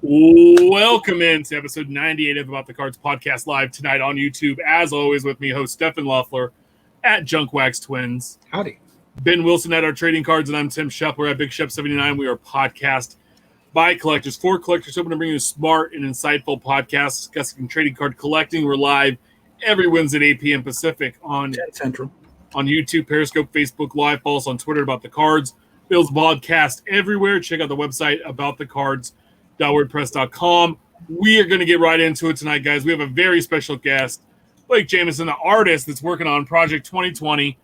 Welcome into episode 98 of About the Cards podcast, live tonight on YouTube. As always, with me, host Stephen Loeffler at Junkwax Twins. Howdy. Ben Wilson at our Trading Cards, and I'm Tim Shepler at Big Shep 79. We are a podcast by collectors, for collectors, hoping to bring you a smart and insightful podcast discussing trading card collecting. We're live every Wednesday at 8 p.m. Pacific on 10 Central. On YouTube, Periscope, Facebook Live. Follow us on Twitter, About the Cards. Bill's podcast everywhere. Check out the website, aboutthecards.wordpress.com. We are going to get right into it tonight, guys. We have a very special guest, Blake Jamieson, the artist that's working on Project 2020.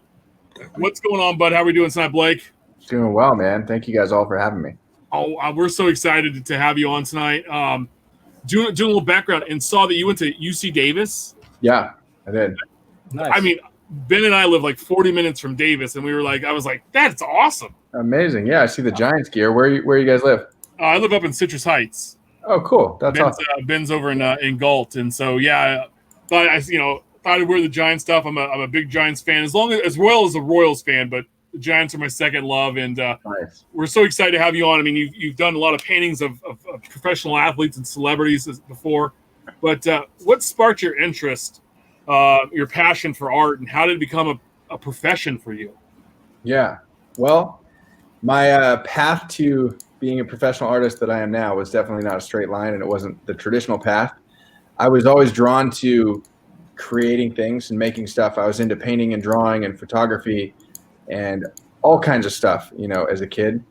What's going on, bud? How are we doing tonight, Blake? Doing well, man. Thank you guys all for having me. Oh, we're so excited to have you on tonight. Doing a little background, and saw that you went to UC Davis. Yeah, I did. Nice. I mean, Ben and I live like 40 minutes from Davis, and I was like, that's awesome. Amazing. Yeah, I see the Giants gear. Where you guys live? I live up in Citrus Heights. Oh, cool. That's awesome. Ben's over in Galt, and so yeah, thought I'd wear the Giants stuff. I'm a big Giants fan, as well as a Royals fan, but the Giants are my second love, and Nice. We're so excited to have you on. I mean, you've done a lot of paintings of professional athletes and celebrities before, but what sparked your interest, your passion for art, and how did it become a profession for you? Yeah. Well, my path to being a professional artist that I am now was definitely not a straight line, and it wasn't the traditional path. I was always drawn to creating things and making stuff. I was into painting and drawing and photography and all kinds of stuff, as a kid.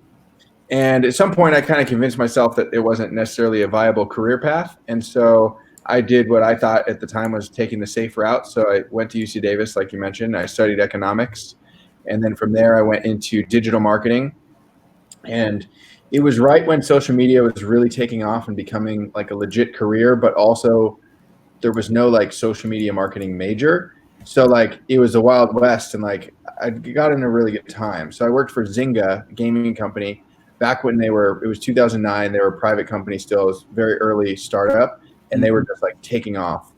And at some point I kind of convinced myself that it wasn't necessarily a viable career path. And so I did what I thought at the time was taking the safe route. So I went to UC Davis, like you mentioned. I studied economics. And then from there I went into digital marketing. And it was right when social media was really taking off and becoming like a legit career, but also there was no like social media marketing major. So like it was a Wild West, and like I got in a really good time. So I worked for Zynga, a gaming company, back when it was 2009. They were a private company still. It was very early startup, and they were just like taking off.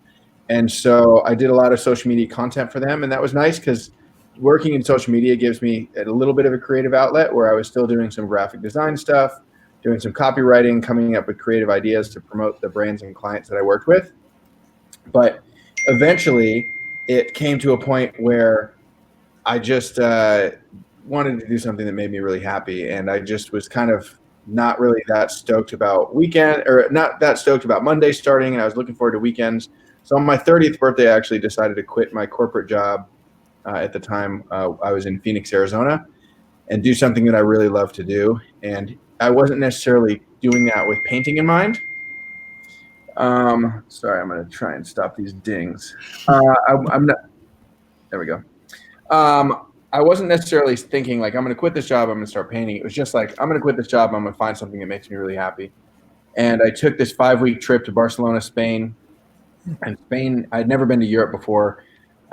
And so I did a lot of social media content for them, and that was nice because working in social media gives me a little bit of a creative outlet where I was still doing some graphic design stuff, doing some copywriting, coming up with creative ideas to promote the brands and clients that I worked with. But eventually it came to a point where I just wanted to do something that made me really happy. And I just was kind of not really that stoked about Monday starting, and I was looking forward to weekends. So on my 30th birthday, I actually decided to quit my corporate job. At the time, I was in Phoenix, Arizona, and do something that I really love to do. And I wasn't necessarily doing that with painting in mind. Sorry, I'm going to try and stop these dings. I'm not. There we go. I wasn't necessarily thinking like I'm going to quit this job, I'm going to start painting. It was just like I'm going to quit this job, I'm going to find something that makes me really happy. And I took this 5-week trip to Barcelona, Spain. And Spain, I'd never been to Europe before.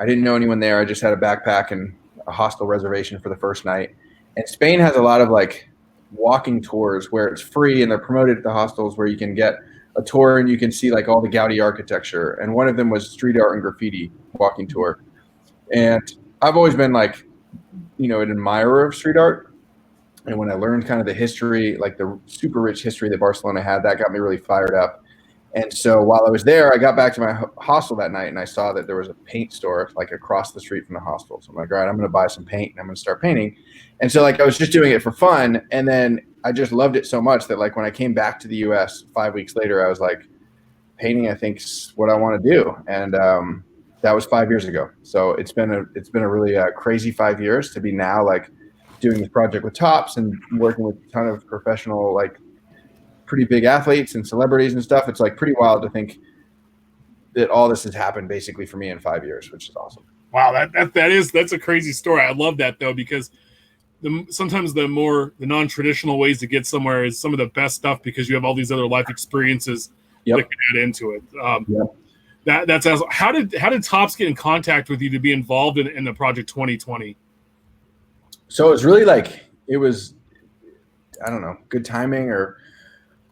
I didn't know anyone there. I just had a backpack and a hostel reservation for the first night. And Spain has a lot of like walking tours where it's free, and they're promoted at the hostels where you can get a tour and you can see like all the Gaudi architecture. And one of them was street art and graffiti walking tour. And I've always been like, an admirer of street art. And when I learned kind of the history, like the super rich history that Barcelona had, that got me really fired up. And so while I was there, I got back to my hostel that night, and I saw that there was a paint store like across the street from the hostel. So I'm like, all right, I'm going to buy some paint and I'm going to start painting. And so like I was just doing it for fun, and then I just loved it so much that like when I came back to the U.S. 5 weeks later, I was like, painting I think is what I want to do. And that was 5 years ago. So it's been a really crazy 5 years to be now like doing this project with Topps and working with a ton of professional like pretty big athletes and celebrities and stuff. It's like pretty wild to think that all this has happened basically for me in 5 years, which is awesome. Wow, that's a crazy story. I love that though, because sometimes the non-traditional ways to get somewhere is some of the best stuff, because you have all these other life experiences that can add into it. That's awesome. How did Topps get in contact with you to be involved in the Project 2020? So it was really like I don't know, good timing or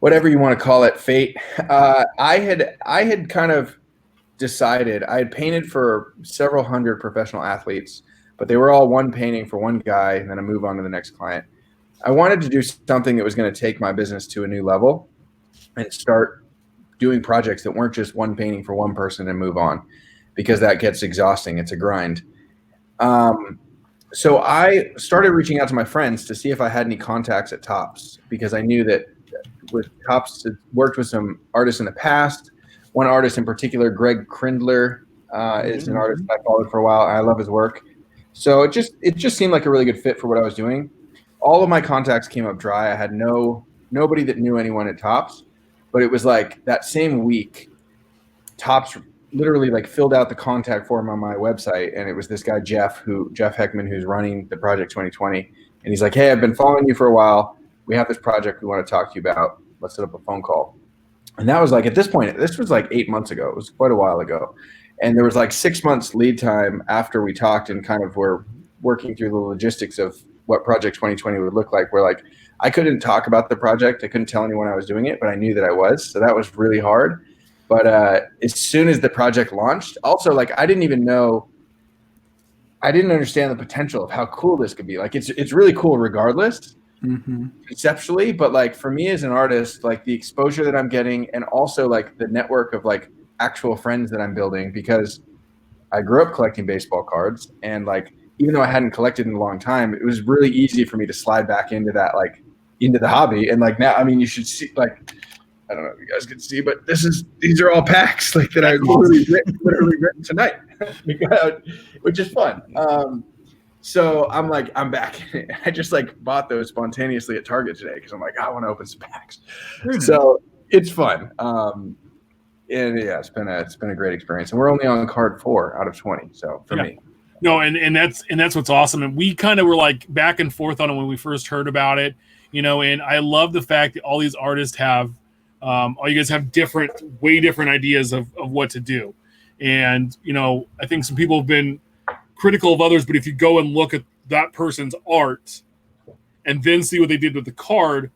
whatever you want to call it, fate. I had kind of decided, I had painted for several hundred professional athletes, but they were all one painting for one guy, and then I move on to the next client. I wanted to do something that was going to take my business to a new level. and start doing projects that weren't just one painting for one person and move on, because that gets exhausting. It's a grind. So I started reaching out to my friends to see if I had any contacts at Topps, because I knew that with Topps, worked with some artists in the past. One artist in particular, Greg Krindler, is an artist I followed for a while. I love his work. So it just seemed like a really good fit for what I was doing. All of my contacts came up dry. I had nobody that knew anyone at Topps, but it was like that same week, Topps literally like filled out the contact form on my website, and it was this guy Jeff Heckman, who's running the Project 2020, and he's like, "Hey, I've been following you for a while. We have this project we want to talk to you about. Let's set up a phone call." And that was like, at this point, this was like 8 months ago. It was quite a while ago, and there was like 6 months lead time after we talked and kind of were working through the logistics of what Project 2020 would look like. Where like I couldn't talk about the project, I couldn't tell anyone I was doing it, but I knew that I was, so that was really hard. But as soon as the project launched, also, like, I didn't understand the potential of how cool this could be. Like, it's really cool regardless, conceptually. But like for me as an artist, like the exposure that I'm getting, and also like the network of like actual friends that I'm building, because I grew up collecting baseball cards, and like even though I hadn't collected in a long time, it was really easy for me to slide back into that, like into the hobby. And like now, I mean, you should see, like, I don't know if you guys can see, but these are all packs like that I literally written tonight, which is fun. So I'm like, I'm back. I just like bought those spontaneously at Target today because I'm like, I want to open some packs. So it's fun. And yeah, it's been a great experience. And we're only on card 4 out of 20. So for me. No, and that's what's awesome. And we kind of were like back and forth on it when we first heard about it, and I love the fact that all these artists have all you guys have way different ideas of what to do. And, I think some people have been critical of others, but if you go and look at that person's art and then see what they did with the card,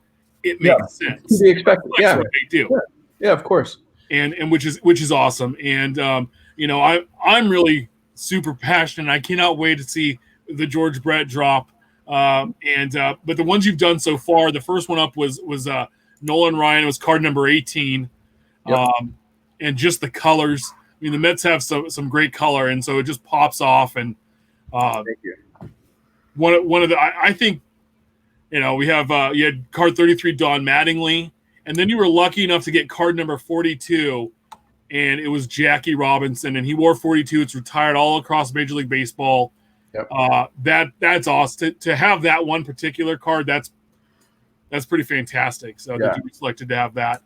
it makes sense. To be expected. That's what they do. Yeah, of course. And which is awesome. And, I'm really super passionate. I cannot wait to see the George Brett drop. But the ones you've done so far, the first one up was Nolan Ryan. It was card number 18. Yep. And just the colors. I mean, the Mets have some great color, and so it just pops off. And thank you. One of the I think, we have you had card 33, Don Mattingly, and then you were lucky enough to get card number 42, and it was Jackie Robinson, and he wore 42. It's retired all across Major League Baseball. Yep. That's awesome to have that one particular card. That's pretty fantastic. So that you were selected to have that.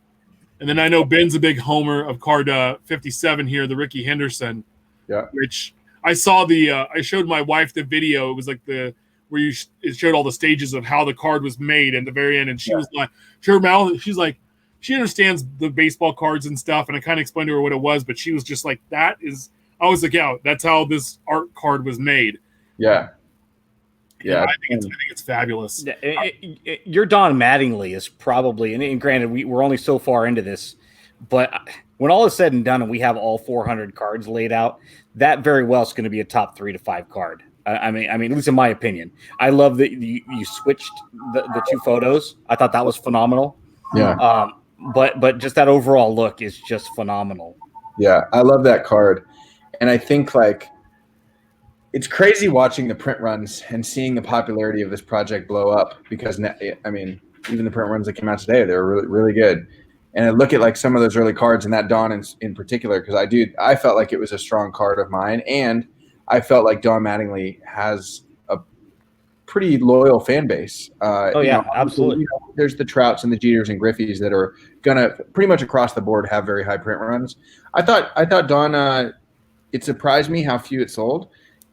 And then I know Ben's a big homer of card 57 here, the Ricky Henderson. Yeah. Which I saw I showed my wife the video. It was like it showed all the stages of how the card was made at the very end. And she was like, she's like, she understands the baseball cards and stuff. And I kind of explained to her what it was, but she was just like, I was like, yeah, that's how this art card was made. Yeah. Yeah, I think it's fabulous. Your Don Mattingly is probably, and granted, we're only so far into this, but when all is said and done and we have all 400 cards laid out, that very well is going to be a top 3 to 5 card. I mean, at least in my opinion. I love that you switched the 2 photos. I thought that was phenomenal. Yeah. But just that overall look is just phenomenal. Yeah, I love that card, and I think like, it's crazy watching the print runs and seeing the popularity of this project blow up, because, I mean, even the print runs that came out today, they were really, really good. And I look at like some of those early cards, and that Don in particular, because I felt like it was a strong card of mine, and I felt like Don Mattingly has a pretty loyal fan base. Absolutely. There's the Trouts and the Jeters and Griffeys that are gonna pretty much across the board have very high print runs. I thought Don. It surprised me how few it sold.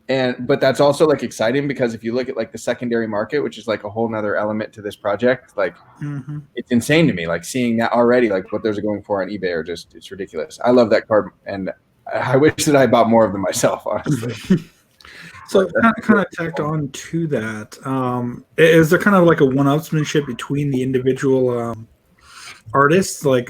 But that's also like exciting, because if you look at like the secondary market, which is like a whole nother element to this project, like it's insane to me, like seeing that already, like what those are going for on eBay are just, it's ridiculous. I love that card, and I wish that I bought more of them myself, honestly. So kind of tacked on to that, is there kind of like a one-upsmanship between the individual artists? Like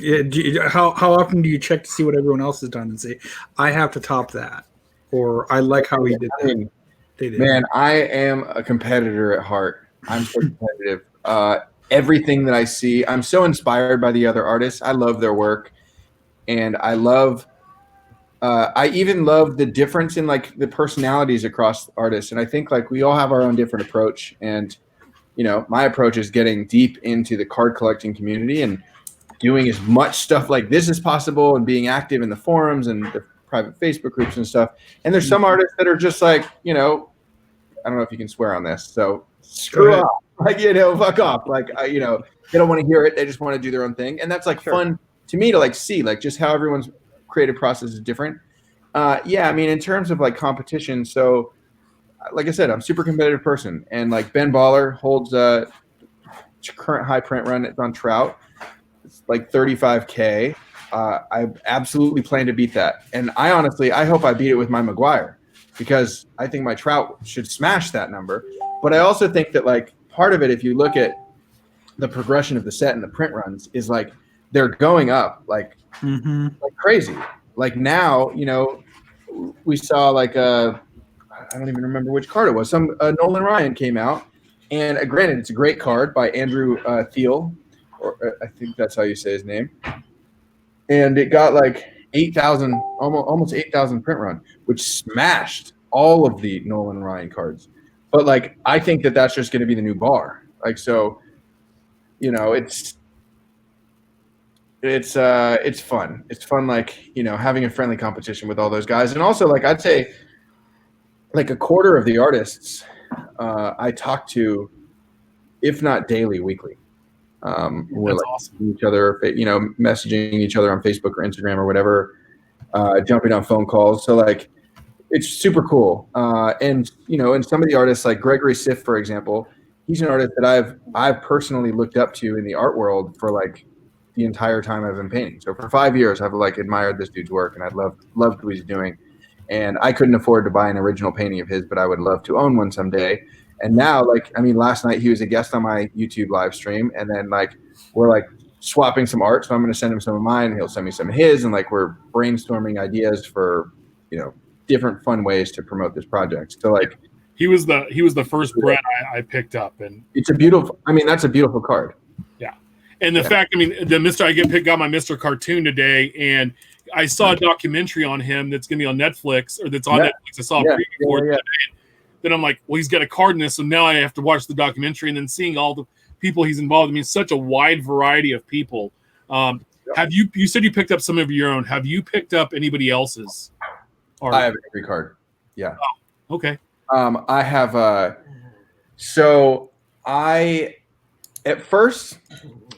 how often do you check to see what everyone else has done and say, I have to top that? Or I like how he did that. Man, I am a competitor at heart. I'm so competitive. everything that I see. I'm so inspired by the other artists. I love their work, and I even love the difference in like the personalities across artists. And I think like we all have our own different approach. And, you know, my approach is getting deep into the card collecting community and doing as much stuff like this as possible and being active in the forums and the private Facebook groups and stuff. And there's some artists that are just like, you know, I don't know if you can swear on this, so screw off. Like, you know, fuck off. Like, you know, they don't want to hear it. They just want to do their own thing. And that's like fun to me to like see like just how everyone's creative process is different. Yeah, I mean, in terms of like competition, so like I said, I'm a super competitive person, and like Ben Baller holds a current high print run. It's on Trout. It's like 35K. I absolutely plan to beat that, and I hope I beat it with my Maguire, because I think my Trout should smash that number. But I also think that like part of it, if you look at the progression of the set and the print runs, is like they're going up like crazy. Like now, you know, we saw like I don't even remember which card it was. Some Nolan Ryan came out, and granted, it's a great card by Andrew Thiel, or I think that's how you say his name. And it got like 8,000, almost 8,000 print run, which smashed all of the Nolan Ryan cards. But like, I think that that's just going to be the new bar. Like, so, you know, it's fun. It's fun, like, you know, having a friendly competition with all those guys. And also, like, I'd say like a quarter of the artists I talk to, if not daily, weekly. We're like awesome. Each other, you know, messaging each other on Facebook or Instagram or whatever, jumping on phone calls. So like, it's super cool. And you know, and some of the artists like Gregory Siff, for example, he's an artist that I've personally looked up to in the art world for like the entire time I've been painting. So for 5 years, I've like admired this dude's work, and I loved what he's doing. And I couldn't afford to buy an original painting of his, but I would love to own one someday. And now, like, I mean, last night he was a guest on my YouTube live stream, and then like we're like swapping some art. So I'm going to send him some of mine, and he'll send me some of his, and like we're brainstorming ideas for, you know, different fun ways to promote this project. So like he was the first Brett I picked up, and it's a beautiful. I mean, that's a beautiful card. Yeah, and the fact, I mean, I got my Mr. Cartoon today, and I saw a documentary on him that's going to be on Netflix, or that's on Netflix. I saw a preview for it today. Then I'm like, well, he's got a card in this, so now I have to watch the documentary, and then seeing all the people he's involved. I mean, such a wide variety of people. Have you said you picked up some of your own? Have you picked up anybody else's? I have every card. Yeah. Oh, okay. I have. So at first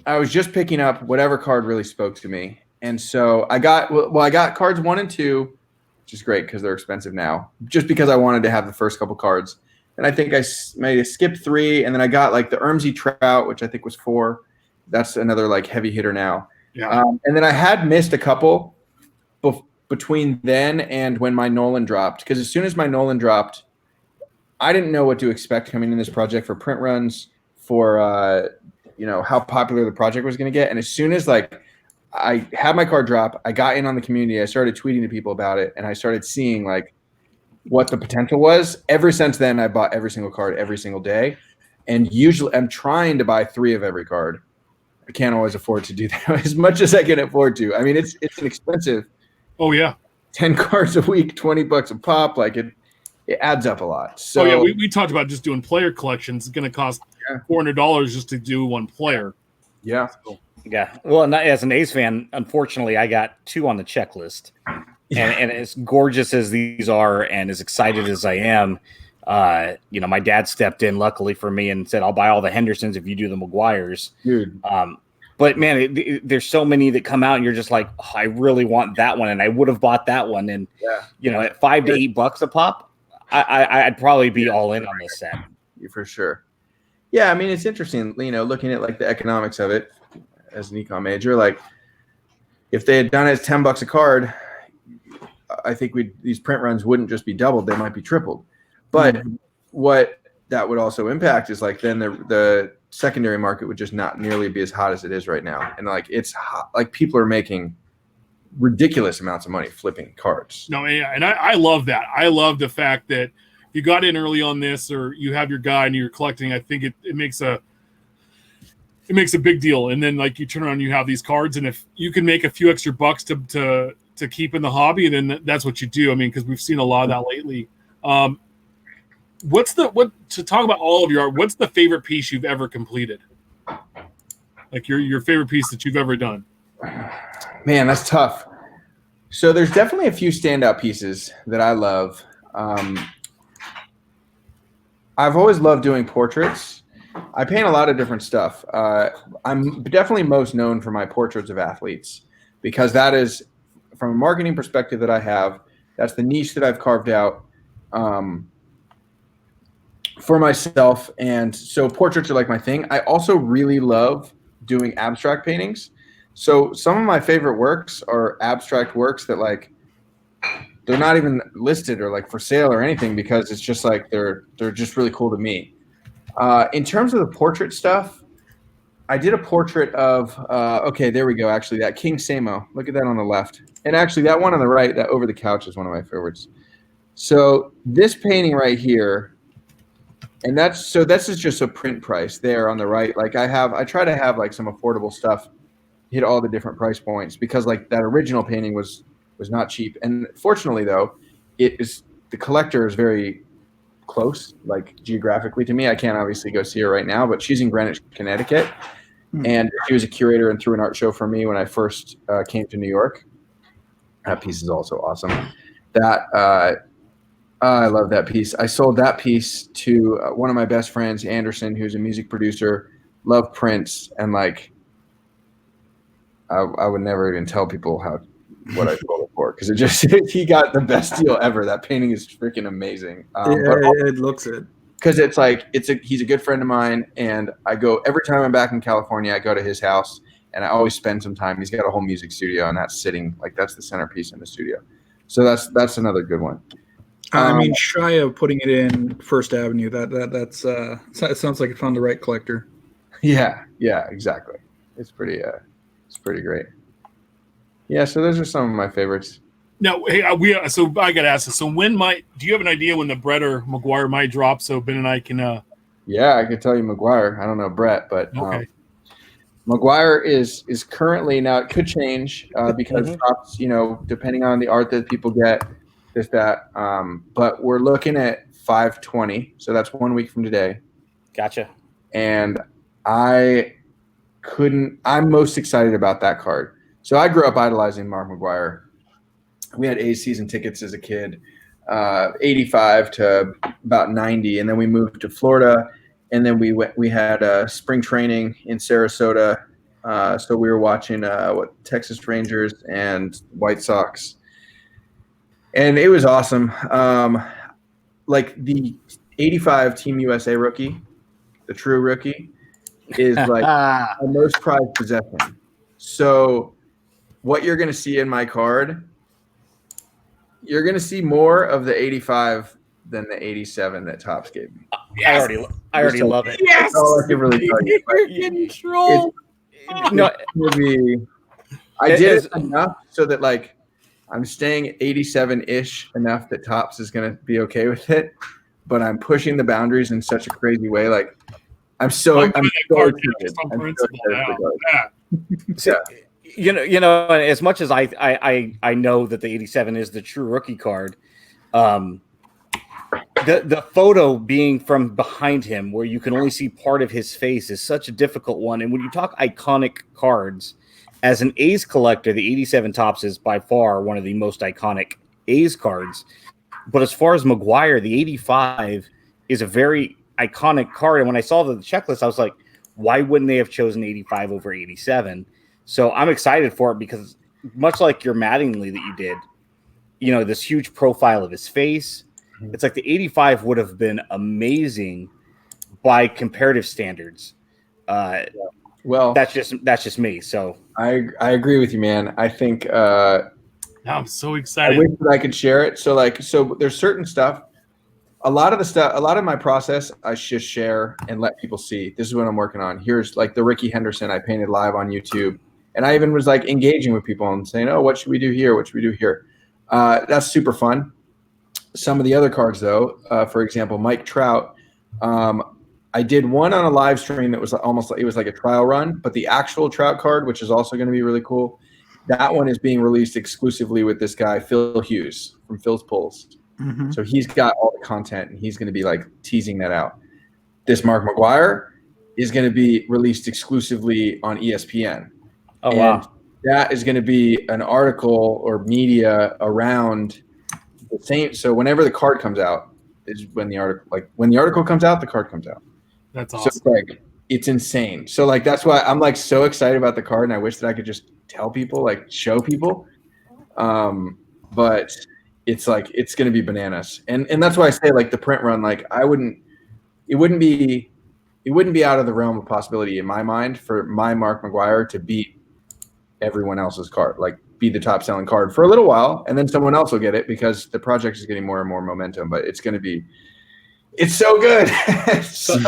I was just picking up whatever card really spoke to me, and so I got cards 1 and 2. Which is great because they're expensive now, just because I wanted to have the first couple cards. And I think I made a skip 3, and then I got like the Ermsey Trout, which I think was 4. That's another like heavy hitter now. Yeah. And then I had missed a couple between then and when my Nolan dropped, because as soon as my Nolan dropped, I didn't know what to expect coming in this project for print runs, for you know, how popular the project was going to get. And as soon as like I had my card drop, I got in on the community, I started tweeting to people about it, and I started seeing like what the potential was. Ever since then, I bought every single card every single day, and usually I'm trying to buy 3 of every card. I can't always afford to do that as much as I can afford to. I mean, it's an expensive. Oh yeah, 10 cards a week, $20 a pop. Like it adds up a lot. So we talked about just doing player collections. It's going to cost $400 just to do one player. Yeah. So, yeah. Well, as an A's fan, unfortunately, I got 2 on the checklist. And as gorgeous as these are and as excited as I am, you know, my dad stepped in, luckily for me, and said, I'll buy all the Hendersons if you do the Maguires. Dude. But, man, there's so many that come out, and you're just like, oh, I really want that one, and I would have bought that one. And, you know, at $5 to $8 a pop, I'd probably be all in on this set. For sure. Yeah, I mean, it's interesting, you know, looking at, like, the economics of it. As an econ major, like if they had done it as $10 a card, I think these print runs wouldn't just be doubled; they might be tripled. But what that would also impact is like then the secondary market would just not nearly be as hot as it is right now, and like it's hot, like people are making ridiculous amounts of money flipping cards. No, and I love that. I love the fact that you got in early on this, or you have your guy and you're collecting. I think it makes it makes a big deal. And then like you turn around, you have these cards, and if you can make a few extra bucks to keep in the hobby, then that's what you do. I mean, because we've seen a lot of that lately. To talk about all of your art, what's the favorite piece you've ever completed? Like your favorite piece that you've ever done? Man, that's tough. So there's definitely a few standout pieces that I love. I've always loved doing portraits. I paint a lot of different stuff. I'm definitely most known for my portraits of athletes because that is, from a marketing perspective that I have, that's the niche that I've carved out for myself. And so portraits are like my thing. I also really love doing abstract paintings. So some of my favorite works are abstract works that like they're not even listed or like for sale or anything because it's just like they're just really cool to me. In terms of the portrait stuff, I did a portrait of okay, there we go. Actually, that King Samo. Look at that on the left, and actually that one on the right, that over the couch, is one of my favorites. So this painting right here, and this is just a print price there on the right. Like I try to have like some affordable stuff hit all the different price points because like that original painting was not cheap. And fortunately though, the collector is very close, like geographically to me. I can't obviously go see her right now, but she's in Greenwich, Connecticut. And she was a curator and threw an art show for me when I first came to New York. That piece is also awesome. I love that piece. I sold that piece to one of my best friends, Anderson, who's a music producer, loved Prince, and like I would never even tell people what I sold it for because he got the best deal ever. That painting is freaking amazing. It looks it. Because it's like he's a good friend of mine, and I go every time I'm back in California. I go to his house, and I always spend some time. He's got a whole music studio, and that's the centerpiece in the studio. So that's another good one. I mean, shy of putting it in First Avenue, that's it sounds like it found the right collector. Yeah, exactly. It's pretty great. Yeah, so those are some of my favorites. Now, hey, so I got to ask this. So do you have an idea when the Brett or McGuire might drop so Ben and I can Yeah, I could tell you McGuire. I don't know Brett, but okay. McGuire is currently, now it could change because drops, depending on the art that people get, is that but we're looking at 5/20, so that's 1 week from today. Gotcha. And I'm most excited about that card. So I grew up idolizing Mark McGuire. We had A's season tickets as a kid, 85 to about 90, and then we moved to Florida, and then we had spring training in Sarasota. So we were watching Texas Rangers and White Sox, and it was awesome. Like the 85 Team USA rookie, the true rookie, is like my most prized possession. So what you're going to see in my card, you're going to see more of the 85 than the 87 that Topps gave me. Yes. I already love it. Yes. That's all I can really tell you. You're control. I did it enough so that like I'm staying 87-ish enough that Topps is going to be okay with it, but I'm pushing the boundaries in such a crazy way. Like I'm so excited. As much as I know that the 87 is the true rookie card, the photo being from behind him where you can only see part of his face is such a difficult one. And when you talk iconic cards, as an A's collector, the 87 Topps is by far one of the most iconic A's cards. But as far as McGuire, the 85 is a very iconic card. And when I saw the checklist, I was like, why wouldn't they have chosen 85 over 87? So I'm excited for it because much like your Mattingly that you did, this huge profile of his face, it's like the 85 would have been amazing by comparative standards. Well, that's just me. So I agree with you, man. I think now I'm so excited. I wish that I could share it. So there's certain stuff. A lot of my process, I just share and let people see. This is what I'm working on. Here's like the Ricky Henderson I painted live on YouTube. And I even was like engaging with people and saying, oh, what should we do here? What should we do here? That's super fun. Some of the other cards though, for example, Mike Trout, I did one on a live stream that was almost like, it was like a trial run, but the actual trout card, which is also going to be really cool, that one is being released exclusively with this guy, Phil Hughes from Phil's Pulls. Mm-hmm. So he's got all the content, and he's going to be like teasing that out. This Mark McGwire is going to be released exclusively on ESPN. Oh, and wow. That is going to be an article or media around the same. So whenever the card comes out is when the article comes out, the card comes out. That's awesome. So like, it's insane. So like, that's why I'm like so excited about the card, and I wish that I could just tell people, like show people. But it's like, it's going to be bananas. And that's why I say like the print run, like it wouldn't be out of the realm of possibility in my mind for my Mark McGwire to beat everyone else's card, like be the top selling card for a little while, and then someone else will get it because the project is getting more and more momentum. But it's so good. So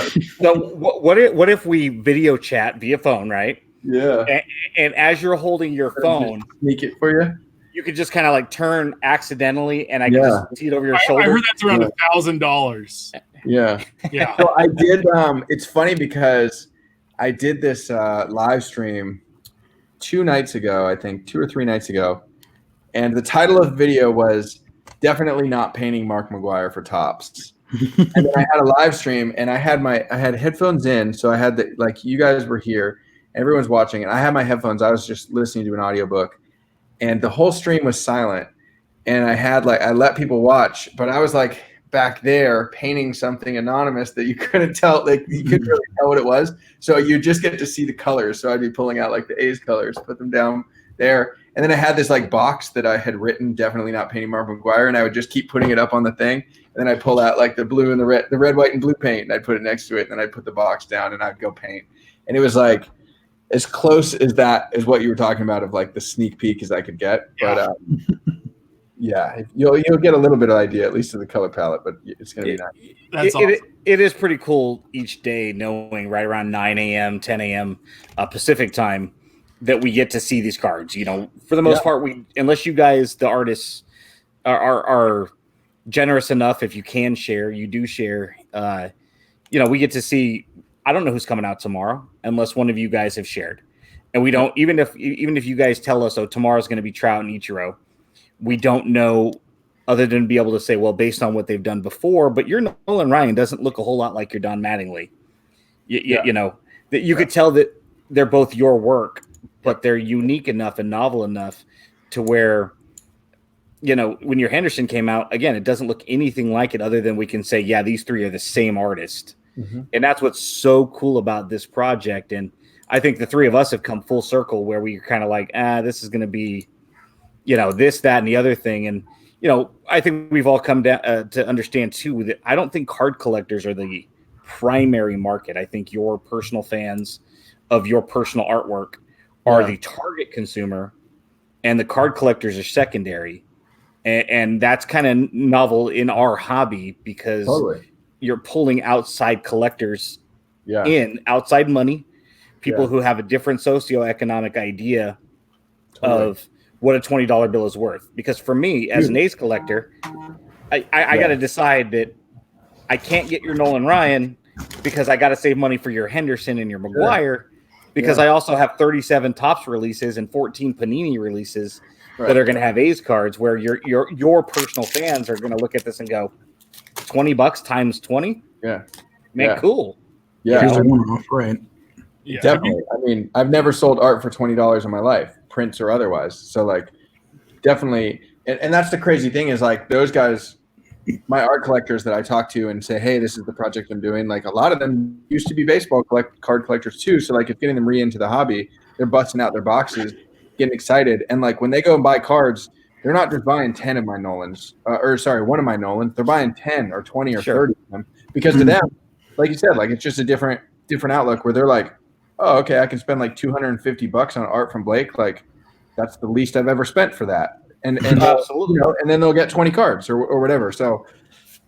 what if we video chat via phone, right? Yeah. And as you're holding your phone, sneak it for you. You could just kind of like turn accidentally, and I can just see it over your shoulder. I heard that's around $1,000. Yeah. Yeah. So I did. It's funny because I did this live stream 2 nights ago, I think 2 or 3 nights ago, and the title of the video was "Definitely Not Painting Mark McGwire for Tops." And then I had a live stream, and I had headphones in, so I had like you guys were here, everyone's watching, and I had my headphones. I was just listening to an audiobook, and the whole stream was silent, and I let people watch, but I was like back there painting something anonymous that you couldn't tell, like you couldn't really tell what it was. So you just get to see the colors. So I'd be pulling out like the A's colors, put them down there. And then I had this like box that I had written, "Definitely Not Painting Mark McGwire," and I would just keep putting it up on the thing. And then I'd pull out like the blue and the red, white, and blue paint, and I'd put it next to it. And then I'd put the box down and I'd go paint. And it was like as close as that is what you were talking about of like the sneak peek as I could get. Yeah. But yeah, you'll get a little bit of idea, at least of the color palette, but it's going to be nice. That's awesome. It is pretty cool each day knowing right around 9 a.m., 10 a.m. Pacific time that we get to see these cards. You know, for the most part, unless you guys, the artists, are generous enough, if you can share, you do share. You know, we get to see. I don't know who's coming out tomorrow unless one of you guys have shared, and we don't. Even if you guys tell us, oh, tomorrow's going to be Trout and Ichiro, we don't know other than be able to say, well, based on what they've done before. But your Nolan Ryan doesn't look a whole lot like your Don Mattingly. You know that you could tell that they're both your work, but they're unique enough and novel enough to where, you know, when your Henderson came out, again, it doesn't look anything like it other than we can say, yeah, these three are the same artist. Mm-hmm. And that's what's so cool about this project. And I think the three of us have come full circle where we're kind of like, this is going to be, you know, this, that, and the other thing. And, you know, I think we've all come down to understand too that I don't think card collectors are the primary market. I think your personal fans of your personal artwork are the target consumer, and the card collectors are secondary. And that's kind of novel in our hobby because you're pulling outside collectors in, outside money, people who have a different socioeconomic idea of what a $20 bill is worth. Because for me, as an A's collector, I got to decide that I can't get your Nolan Ryan because I got to save money for your Henderson and your McGwire because I also have 37 Topps releases and 14 Panini releases that are going to have A's cards where your personal fans are going to look at this and go, $20 times 20? Yeah. Man, cool. Yeah. Here's a one-off, right? Yeah. Definitely. I mean, I've never sold art for $20 in my life, prints or otherwise. So like definitely, and that's the crazy thing is like those guys, my art collectors that I talk to and say, hey, this is the project I'm doing. Like a lot of them used to be baseball card collectors too. So like if getting them into the hobby, they're busting out their boxes, getting excited. And like when they go and buy cards, they're not just buying 10 of my Nolans, one of my Nolans. They're buying 10 or 20 or 30 of them because to them, like you said, like it's just a different outlook where they're like, oh, okay, I can spend like $250 on art from Blake. Like that's the least I've ever spent for that. And absolutely, you know, and then they'll get 20 cards or whatever. So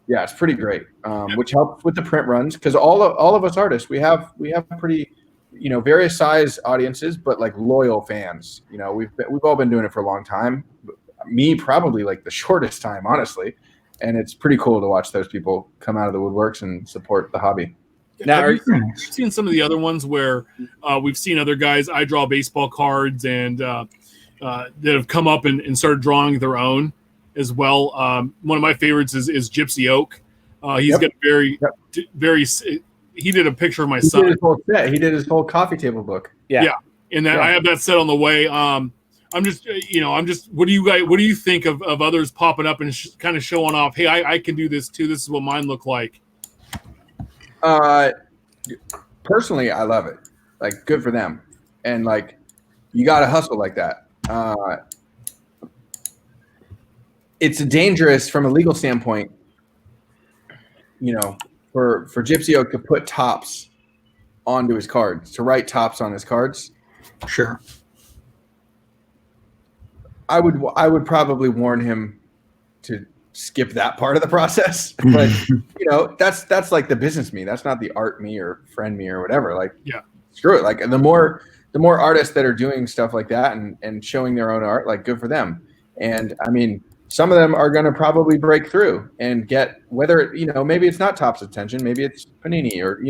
yeah, it's pretty great, which helps with the print runs because all of us artists, we have pretty, you know, various size audiences, but like loyal fans. You know, we've all been doing it for a long time. Me probably like the shortest time, honestly. And it's pretty cool to watch those people come out of the woodworks and support the hobby. Now, have you seen some of the other ones where we've seen other guys, I draw baseball cards, and that have come up and started drawing their own as well. One of my favorites is Gypsy Oak. He's got very. He did a picture of my son. Did his whole set. He did his whole coffee table book. Yeah. And that I have that set on the way. I'm just, what do you think of others popping up and kind of showing off? Hey, I can do this too. This is what mine look like. Personally, I love it. Like, good for them. And like, you got to hustle like that. It's dangerous from a legal standpoint, for Gypsy Oak to put tops onto his cards, to write tops on his cards. Sure. I would probably warn him to skip that part of the process. But that's like the business me. That's not the art me or friend me or whatever. Like, screw it. Like, the more artists that are doing stuff like that and showing their own art, like, good for them. And I mean, some of them are going to probably break through and get, whether, maybe it's not Topps attention, maybe it's Panini, or,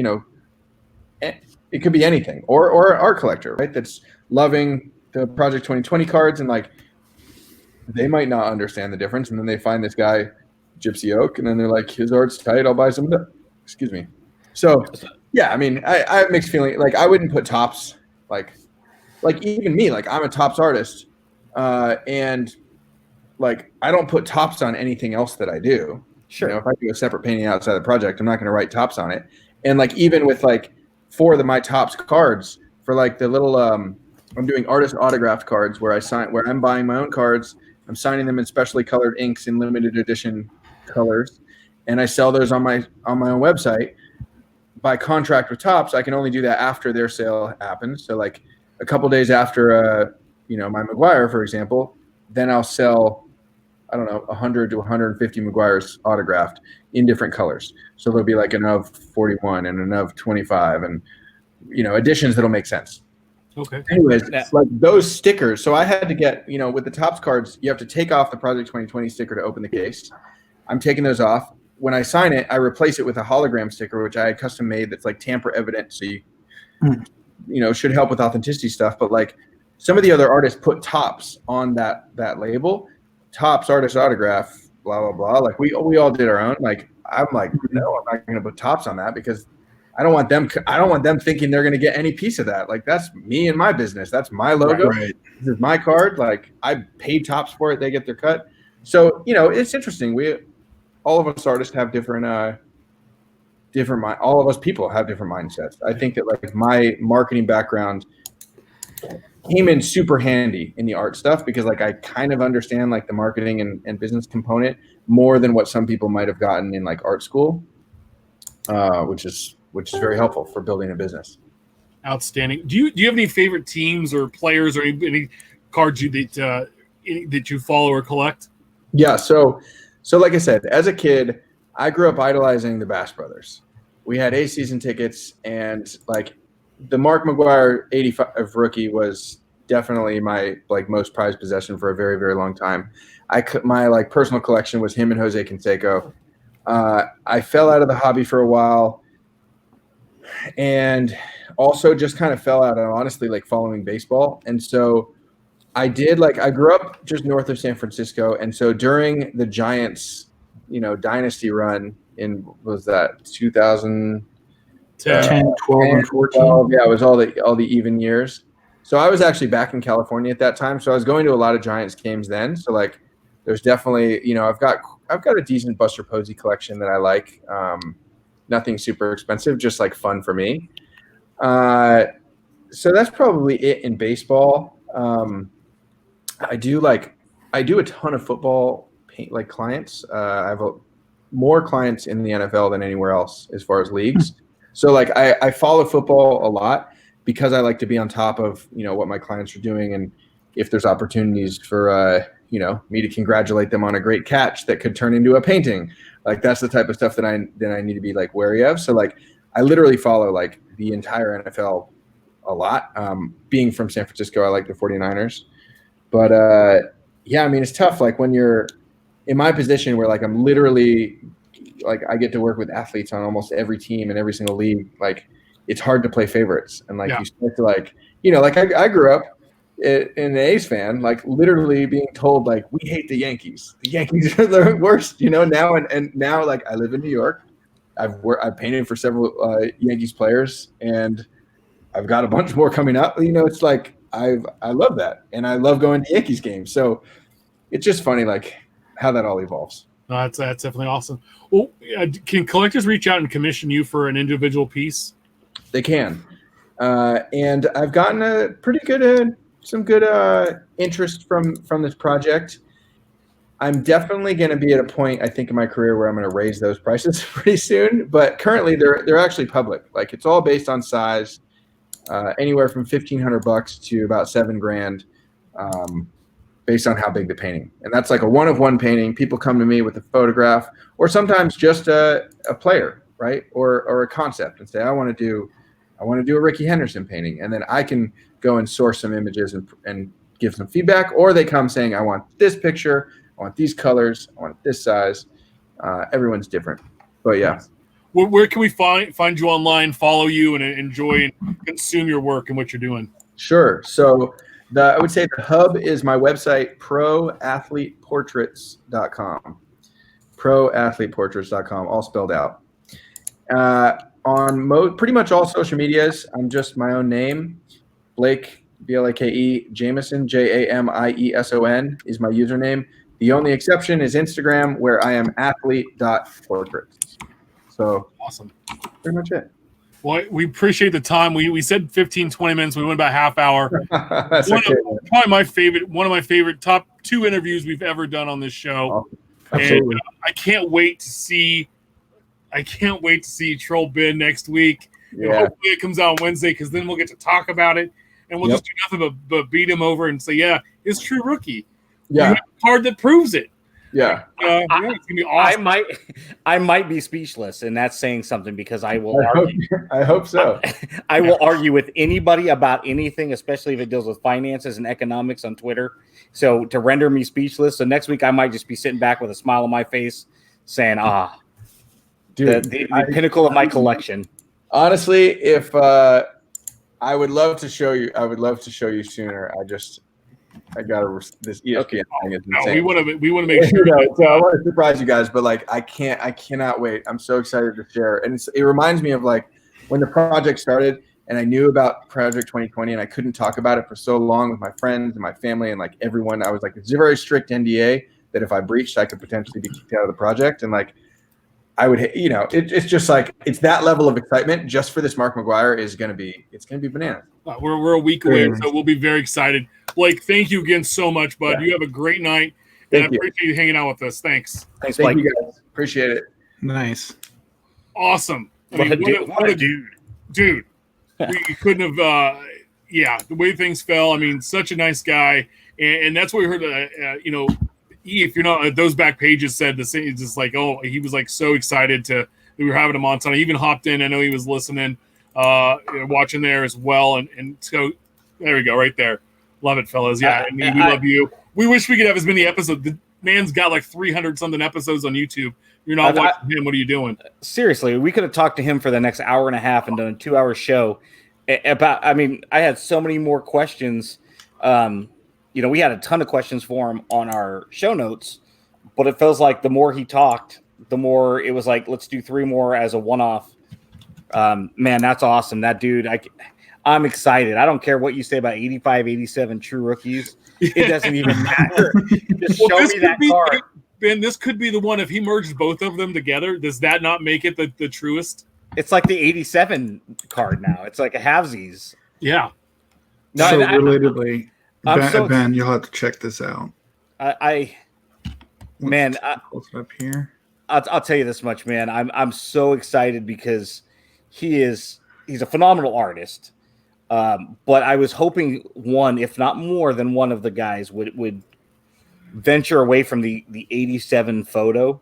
it could be anything, or an art collector, right? That's loving the Project 2020 cards, and like, they might not understand the difference. And then they find this guy, Gypsy Oak, and then they're like, his art's tight, I'll buy some of that. Excuse me. So yeah, I mean, I have mixed feeling. Like, I wouldn't put Topps, like even me, like, I'm a Topps artist. And like, I don't put Topps on anything else that I do. Sure. If I do a separate painting outside the project, I'm not going to write Topps on it. And like, even with like 4 of my Topps cards, for like the little, I'm doing artist autographed cards where I'm buying my own cards. I'm signing them in specially colored inks in limited edition colors, and I sell those on my own website. By contract with Topps, I can only do that after their sale happens. So like a couple days after, my Maguire, for example, then I'll sell, I don't know, 100 to 150 Maguires autographed in different colors. So there'll be like an of 41 and an of 25 and, additions that'll make sense. Okay. Anyways, it's like those stickers. So I had to get, with the Topps cards, you have to take off the Project 2020 sticker to open the case. I'm taking those off. When I sign it, I replace it with a hologram sticker, which I had custom made, that's like tamper evident. So you should help with authenticity stuff. But like, some of the other artists put Topps on that label, Topps artist autograph, blah, blah, blah. Like, we all did our own. Like, I'm like, no, I'm not going to put Topps on that, because I don't want them thinking they're going to get any piece of that. Like, that's me and my business. That's my logo. Right. This is my card. Like, I paid Topps for it. They get their cut. So, it's interesting. All of us artists have different all of us people have different mindsets. I think that like my marketing background came in super handy in the art stuff, because like I kind of understand like the marketing and business component more than what some people might have gotten in like art school, which is very helpful for building a business. Outstanding. Do you have any favorite teams or players or any cards that you follow or collect? Yeah. So like I said, as a kid, I grew up idolizing the Bass Brothers. We had A season tickets, and like the Mark McGwire 85 rookie was definitely my like most prized possession for a very, very long time. My like personal collection was him and Jose Canseco. I fell out of the hobby for a while, and also just kind of fell out of honestly like following baseball. And so I grew up just north of San Francisco, and so during the Giants, dynasty run in, was that 2010, 12, and 14? Yeah, it was all the even years. So I was actually back in California at that time, so I was going to a lot of Giants games then. So like, there's definitely, I've got a decent Buster Posey collection that I like. Nothing super expensive, just like fun for me. So that's probably it in baseball. I do a ton of football like clients. I have more clients in the NFL than anywhere else as far as leagues. So like I follow football a lot because I like to be on top of, what my clients are doing, and if there's opportunities for me to congratulate them on a great catch that could turn into a painting. Like, that's the type of stuff that I need to be like wary of. So like, I literally follow like the entire NFL a lot. Being from San Francisco, I like the 49ers. But yeah, I mean, it's tough. Like, when you're in my position where like I'm literally like I get to work with athletes on almost every team and every single league. Like it's hard to play favorites, and like you start to like like I grew up an A's fan, like literally being told like we hate the Yankees. The Yankees are the worst, now and now like I live in New York. I've painted for several Yankees players, and I've got a bunch more coming up. It's like I love that, and I love going to Yankees games. So it's just funny like how that all evolves. That's definitely awesome. Well, can collectors reach out and commission you for an individual piece? They can, and I've gotten a pretty good some good interest from this project. I'm definitely going to be at a point, I think, in my career where I'm going to raise those prices pretty soon. But currently, they're actually public. Like it's all based on size, anywhere from $1,500 to about $7,000, based on how big the painting. And that's like a one-of-one painting. People come to me with a photograph, or sometimes just a player, right, or a concept, and say, I want to do a Ricky Henderson painting, and then I can go and source some images and give some feedback. Or they come saying, I want this picture. I want these colors. I want this size. Everyone's different, but yeah. Where can we find you online, follow you, and enjoy and consume your work and what you're doing? Sure. So I would say the hub is my website, proathleteportraits.com. Proathleteportraits.com, all spelled out. On pretty much all social medias, I'm just my own name, Blake, Blake, Jamieson, Jamieson is my username. The only exception is Instagram, where I am athlete.portraits. So awesome. Pretty much it. Well, we appreciate the time. We said 15, 20 minutes. We went about half hour. That's one okay. of my favorite top 2 interviews we've ever done on this show. Absolutely. And I can't wait to see Troll Bin next week. Yeah. And hopefully it comes out on Wednesday, because then we'll get to talk about it, and we'll just do nothing but beat him over and say, yeah, it's true rookie. Yeah. You have a card that proves it. Yeah. It's gonna be awesome. I might be speechless, and that's saying something, because I will argue. I hope so. I will argue with anybody about anything, especially if it deals with finances and economics on Twitter. So to render me speechless, so next week I might just be sitting back with a smile on my face, saying, dude, the pinnacle of my collection. Honestly, if I would love to show you sooner. I got this ESPN thing is insane. We want to make sure. So I want to surprise you guys, but like I cannot wait. I'm so excited to share, and it reminds me of like when the project started, and I knew about Project 2020, and I couldn't talk about it for so long with my friends and my family and like everyone. I was like, it's a very strict NDA that if I breached, I could potentially be kicked out of the project, and like I would, it's just like it's that level of excitement just for this Mark McGwire it's gonna be bananas. We're a week away, so we'll be very excited. Blake, thank you again so much, bud. Yeah. You have a great night, and I appreciate you hanging out with us. Thanks. Thank you guys. Appreciate it. Nice. Awesome. What a dude. Dude, we couldn't have. The way things fell. I mean, such a nice guy, and that's what we heard. If you're not, those back pages said the same. It's just like, he was like so excited that we were having him on. So I even hopped in. I know he was listening, watching there as well. And so there we go, right there. Love it, fellas. Yeah, we love you. We wish we could have as many episodes. The man's got like 300 something episodes on YouTube. You're not watching him. What are you doing? Seriously, we could have talked to him for the next hour and a half and done a 2-hour show about. I mean, I had so many more questions. We had a ton of questions for him on our show notes, but it feels like the more he talked, the more it was like, let's do 3 more as a one-off. Man, that's awesome. That dude, I'm excited. I don't care what you say about 85, 87 true rookies. It doesn't even matter. Just show me that card. Ben, this could be the one. If he merges both of them together, does that not make it the truest? It's like the 87 card now. It's like a halvesies. Yeah. No, so relatedly, Ben, you'll have to check this out. Close it up here. I'll tell you this much, man. I'm so excited because he's a phenomenal artist. But I was hoping one, if not more than one of the guys would venture away from the 87 photo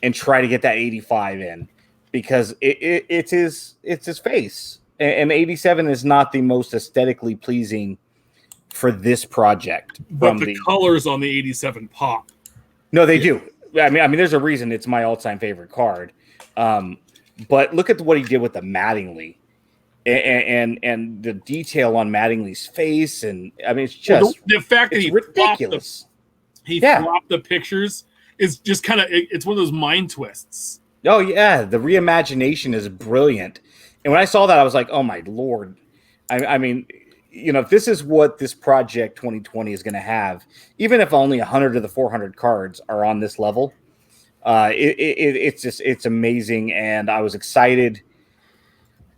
and try to get that 85 in, because it's his face, and 87 is not the most aesthetically pleasing for this project. But the colors on the 87 pop. No, they do. I mean, there's a reason it's my all-time favorite card. But look at what he did with the Mattingly, and the detail on Mattingly's face, and I mean, it's just the fact that he ridiculous. Flopped the pictures is just kind of it's one of those mind twists. Oh yeah, the reimagination is brilliant. And when I saw that, I was like, oh my Lord. I mean, if this is what this project 2020 is going to have, even if only 100 of the 400 cards are on this level, it's amazing. And I was excited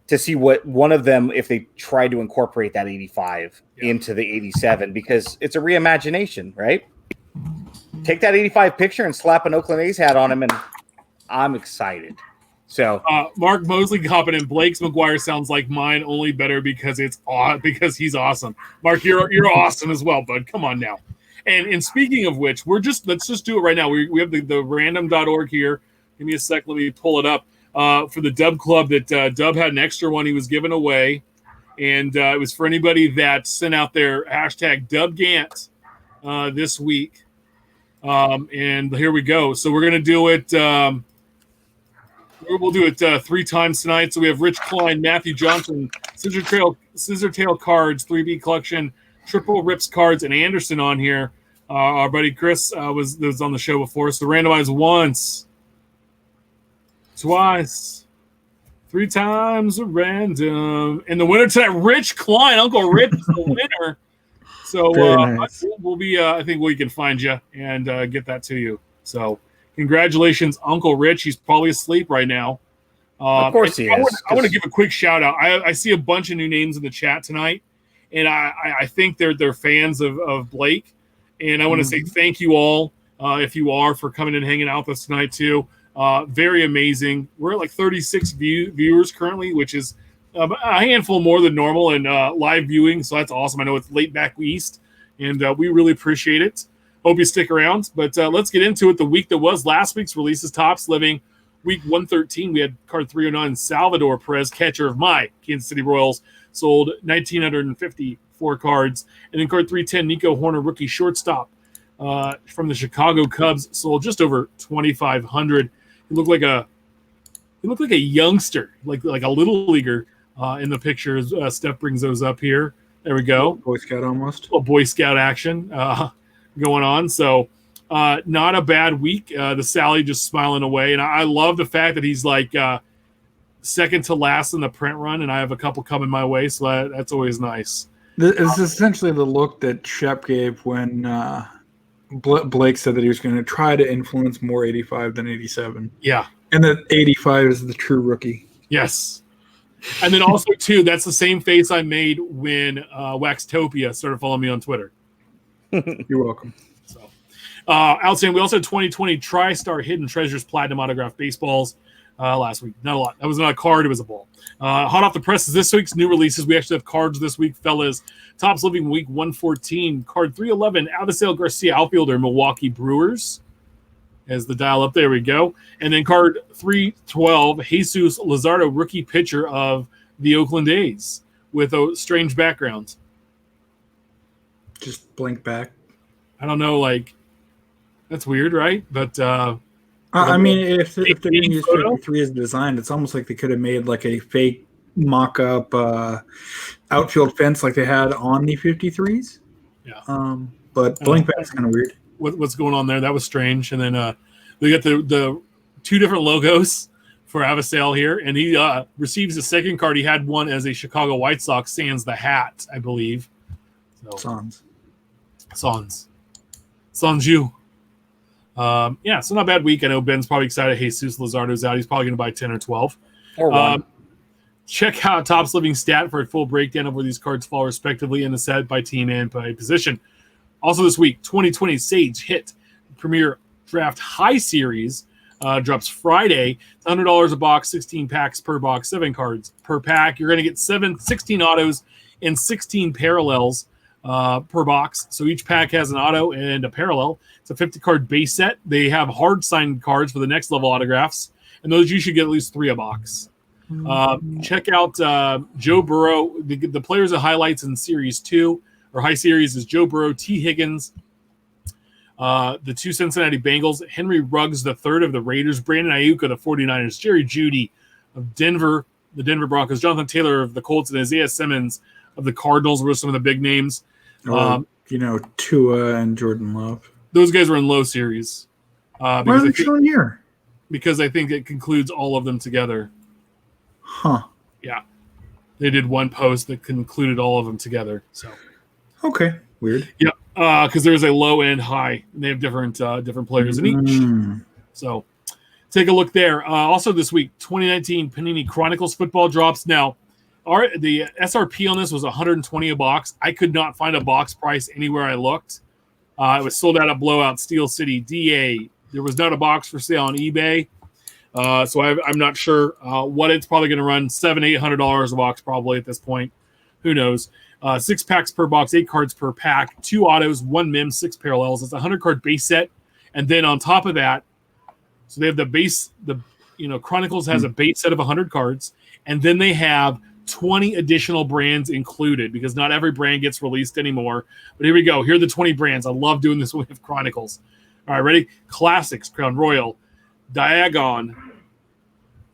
to see what one of them, if they try to incorporate that 85 into the 87, because it's a reimagination, right? Take that 85 picture and slap an Oakland A's hat on him, and I'm excited. So Mark Mosley hopping in. Blake's McGuire sounds like mine, only better because because he's awesome. Mark, you're awesome as well, bud. Come on now. And speaking of which, let's just do it right now. We have the random.org here. Give me a sec. Let me pull it up. For the Dub Club that Dub had an extra one he was giving away. And it was for anybody that sent out their hashtag DubGant this week. And here we go. So we're going to do it. We'll do it 3 times tonight. So we have Rich Klein, Matthew Johnson, Scissor Tail Cards, 3B Collection, Triple Rips Cards, and Anderson on here. Our buddy Chris was on the show before. So randomize once, twice, 3 times random. And the winner tonight, Rich Klein. Uncle Rich is the winner. So nice. We'll be, I think we can find you and get that to you. So congratulations, Uncle Rich. He's probably asleep right now. Of course he is. I want to give a quick shout out. I see a bunch of new names in the chat tonight, and I think they're fans of Blake. And I want to say thank you all, if you are, for coming and hanging out with us tonight too. Very amazing. We're at like 36 viewers currently, which is a handful more than normal and live viewing. So that's awesome. I know it's late back east, and we really appreciate it. Hope you stick around. But let's get into it. The week that was last week's releases, Topps Living. Week 113, we had card 309, Salvador Perez, catcher of my Kansas City Royals, sold 1,954 cards. And then card 310, Nico Horner, rookie shortstop from the Chicago Cubs, sold just over 2,500. He looked like a youngster, like a little leaguer in the picture. Steph brings those up here. There we go. Boy Scout almost. A little Boy Scout action going on. So not a bad week. The Sally just smiling away. And I love the fact that he's like second to last in the print run, and I have a couple coming my way. So that's always nice. It's essentially the look that Shep gave when Blake said that he was going to try to influence more 85 than 87. Yeah. And that 85 is the true rookie. Yes. And then also, too, that's the same face I made when Waxtopia started following me on Twitter. You're welcome. So, outstanding. We also had 2020 TriStar Hidden Treasures Platinum Autograph Baseballs last week. Not a lot. That was not a card. It was a ball. Hot off the presses, this week's new releases. We actually have cards this week, fellas. Topps Living Week 114. Card 311, Avisail Garcia, outfielder, Milwaukee Brewers. As the dial up, there we go. And then card 312, Jesus Luzardo, rookie pitcher of the Oakland A's with a strange background. Just blink back. I don't know, that's weird, right? But I mean, if they're going to use 53 as design, it's almost like they could have made like a fake mock-up outfield fence like they had on the 53s. Yeah. But blink back's kind of weird. What's going on there? That was strange. And then we got the 2 different logos for Avisail here, and he receives the second card. He had one as a Chicago White Sox, sans the hat, I believe. So, Sans you. Yeah, so not a bad week. I know Ben's probably excited. Jesus Luzardo's out. He's probably going to buy 10 or 12. Or one. Check out Topps Living Stat for a full breakdown of where these cards fall respectively in the set by team and by position. Also this week, 2020 Sage Hit Premier Draft High Series drops Friday. It's $100 a box, 16 packs per box, 7 cards per pack. You're going to get 16 autos and 16 parallels per box. So each pack has an auto and a parallel. It's a 50-card base set. They have hard-signed cards for the next level autographs, and those you should get at least 3 a box. Check out Joe Burrow. The players that highlights in Series 2 or High Series is Joe Burrow, T. Higgins, The 2 Cincinnati Bengals, Henry Ruggs III of the Raiders, Brandon Ayuk of the 49ers, Jerry Jeudy of Denver, the Denver Broncos, Jonathan Taylor of the Colts, and Isaiah Simmons of the Cardinals were some of the big names. Tua and Jordan Love. Those guys were in low series. Why are they showing here? Because I think it concludes all of them together. Huh. Yeah. They did one post that concluded all of them together. So. Okay. Weird. Yep. Because there's a low and high, and they have different players in each. So take a look there. Also this week, 2019 Panini Chronicles football drops. Now, the SRP on this was $120 a box. I could not find a box price anywhere I looked. It was sold out at Blowout, Steel City, DA. There was not a box for sale on eBay. So I'm not sure what it's probably going to run. $700-800 a box probably at this point. Who knows? 6 packs per box, 8 cards per pack, 2 autos, 1 mem, 6 parallels. It's a 100-card base set. And then on top of that, so they have the base, Chronicles has a base set of 100 cards. And then they have 20 additional brands included because not every brand gets released anymore. But here we go. Here are the 20 brands. I love doing this with Chronicles. All right, ready? Classics, Crown Royal, Diagon,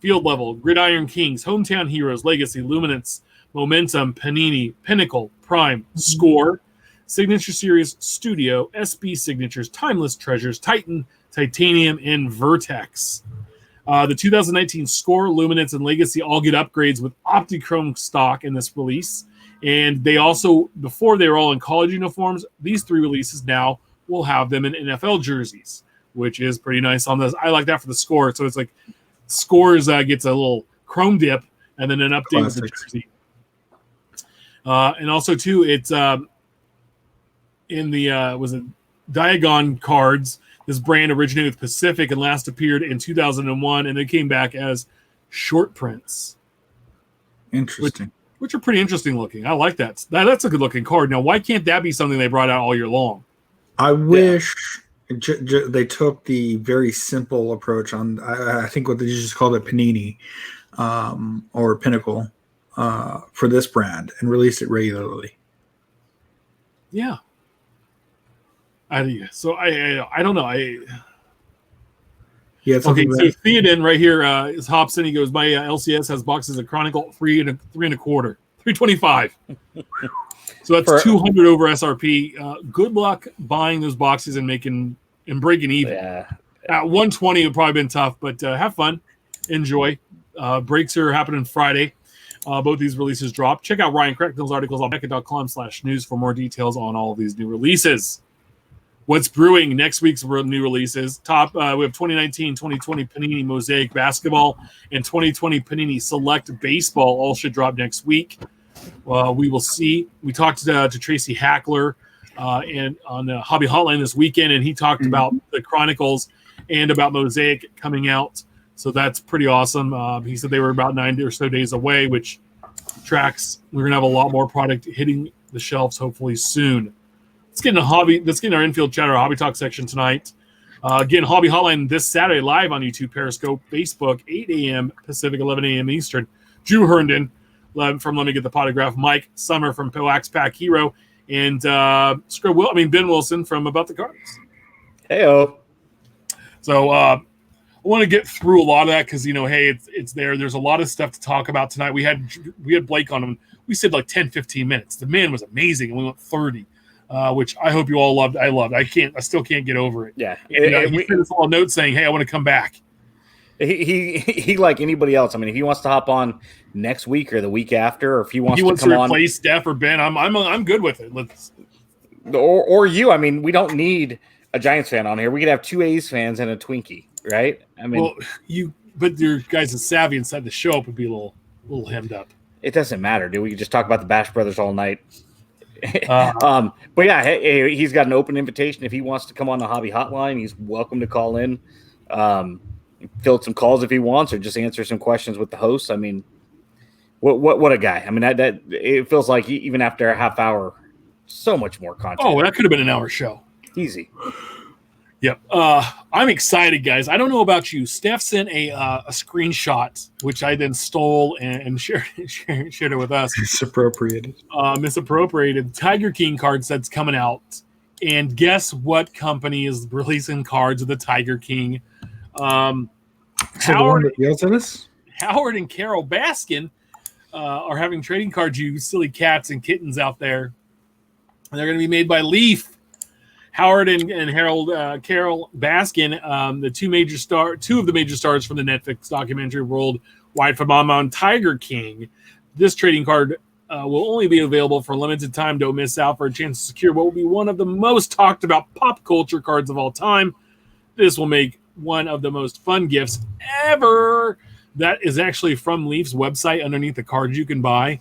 Field Level, Gridiron Kings, Hometown Heroes, Legacy, Luminance, Momentum, Panini, Pinnacle, Prime, Score, Signature Series, Studio, SB Signatures, Timeless Treasures, Titan, Titanium, and Vertex. The 2019 Score, Luminance, and Legacy all get upgrades with Optichrome stock in this release. And they also, before they were all in college uniforms, these 3 releases now will have them in NFL jerseys, which is pretty nice on this. I like that for the Score. So it's like Scores gets a little chrome dip and then an update with the jersey. And also, too, it's in the was it Diagon cards. This brand originated with Pacific and last appeared in 2001, and they came back as short prints. Interesting. Which are pretty interesting looking. I like that. That's a good looking card. Now, why can't that be something they brought out all year long? I wish they took the very simple approach on, I think what they just called it Panini or Pinnacle for this brand and released it regularly. Yeah. I don't know. Okay, so Theoden right here is Hobson. He goes, my LCS has boxes of Chronicle 3 and 3.25, 325. So that's 200 over SRP. Good luck buying those boxes and breaking even. Yeah. At 120, it would probably been tough, but have fun, enjoy. Breaks are happening Friday. Both these releases drop. Check out Ryan Cracknell's articles on Becca.com/news for more details on all of these new releases. What's brewing next week's new releases? We have 2019, 2020 Panini Mosaic Basketball and 2020 Panini Select Baseball. All should drop next week. We will see. We talked to Tracy Hackler and on the Hobby Hotline this weekend, and he talked about the Chronicles and about Mosaic coming out. So that's pretty awesome. He said they were about 90 or so days away, which tracks. We're going to have a lot more product hitting the shelves hopefully soon. Let's get in our Infield Chatter Hobby Talk section tonight. Again, Hobby Hotline this Saturday live on YouTube, Periscope, Facebook, 8 a.m. Pacific, 11 a.m. Eastern. Drew Herndon from Let Me Get the Potograph, Mike Summer from Wax Pack Hero, and Ben Wilson from About the Cards. Heyo. So I want to get through a lot of that because it's there. There's a lot of stuff to talk about tonight. We had Blake on him. We said like 10-15 minutes. The man was amazing, and we went 30. Which I hope you all loved. I loved. I still can't get over it. Yeah. He sent us all a note saying, "Hey, I want to come back." He like anybody else. I mean, if he wants to hop on next week or the week after, or if he wants to replace Steph or Ben, I'm good with it. Or you. I mean, we don't need a Giants fan on here. We could have 2 A's fans and a Twinkie, right? I mean, but your guys is savvy inside the show up would be a little hemmed up. It doesn't matter, dude. We could just talk about the Bash Brothers all night. But yeah, he's got an open invitation. If he wants to come on the Hobby Hotline, he's welcome to call in, field some calls if he wants, or just answer some questions with the hosts. I mean, what a guy! I mean, that it feels like even after a half hour, so much more content. Oh, that could have been an hour show. Easy. Yep. I'm excited, guys. I don't know about you. Steph sent a screenshot, which I then stole and shared it with us. Misappropriated. Misappropriated. Tiger King card set's coming out And guess what company is releasing cards of the Tiger King? Howard and Carol Baskin are having trading cards, you silly cats and kittens out there. And they're going to be made by Leaf. Howard and Carol Baskin, the two of the major stars from the Netflix documentary Worldwide Phenomenon Tiger King. This trading card will only be available for a limited time. Don't miss out for a chance to secure what will be one of the most talked about pop culture cards of all time. This will make one of the most fun gifts ever. That is actually from Leaf's website underneath the cards you can buy.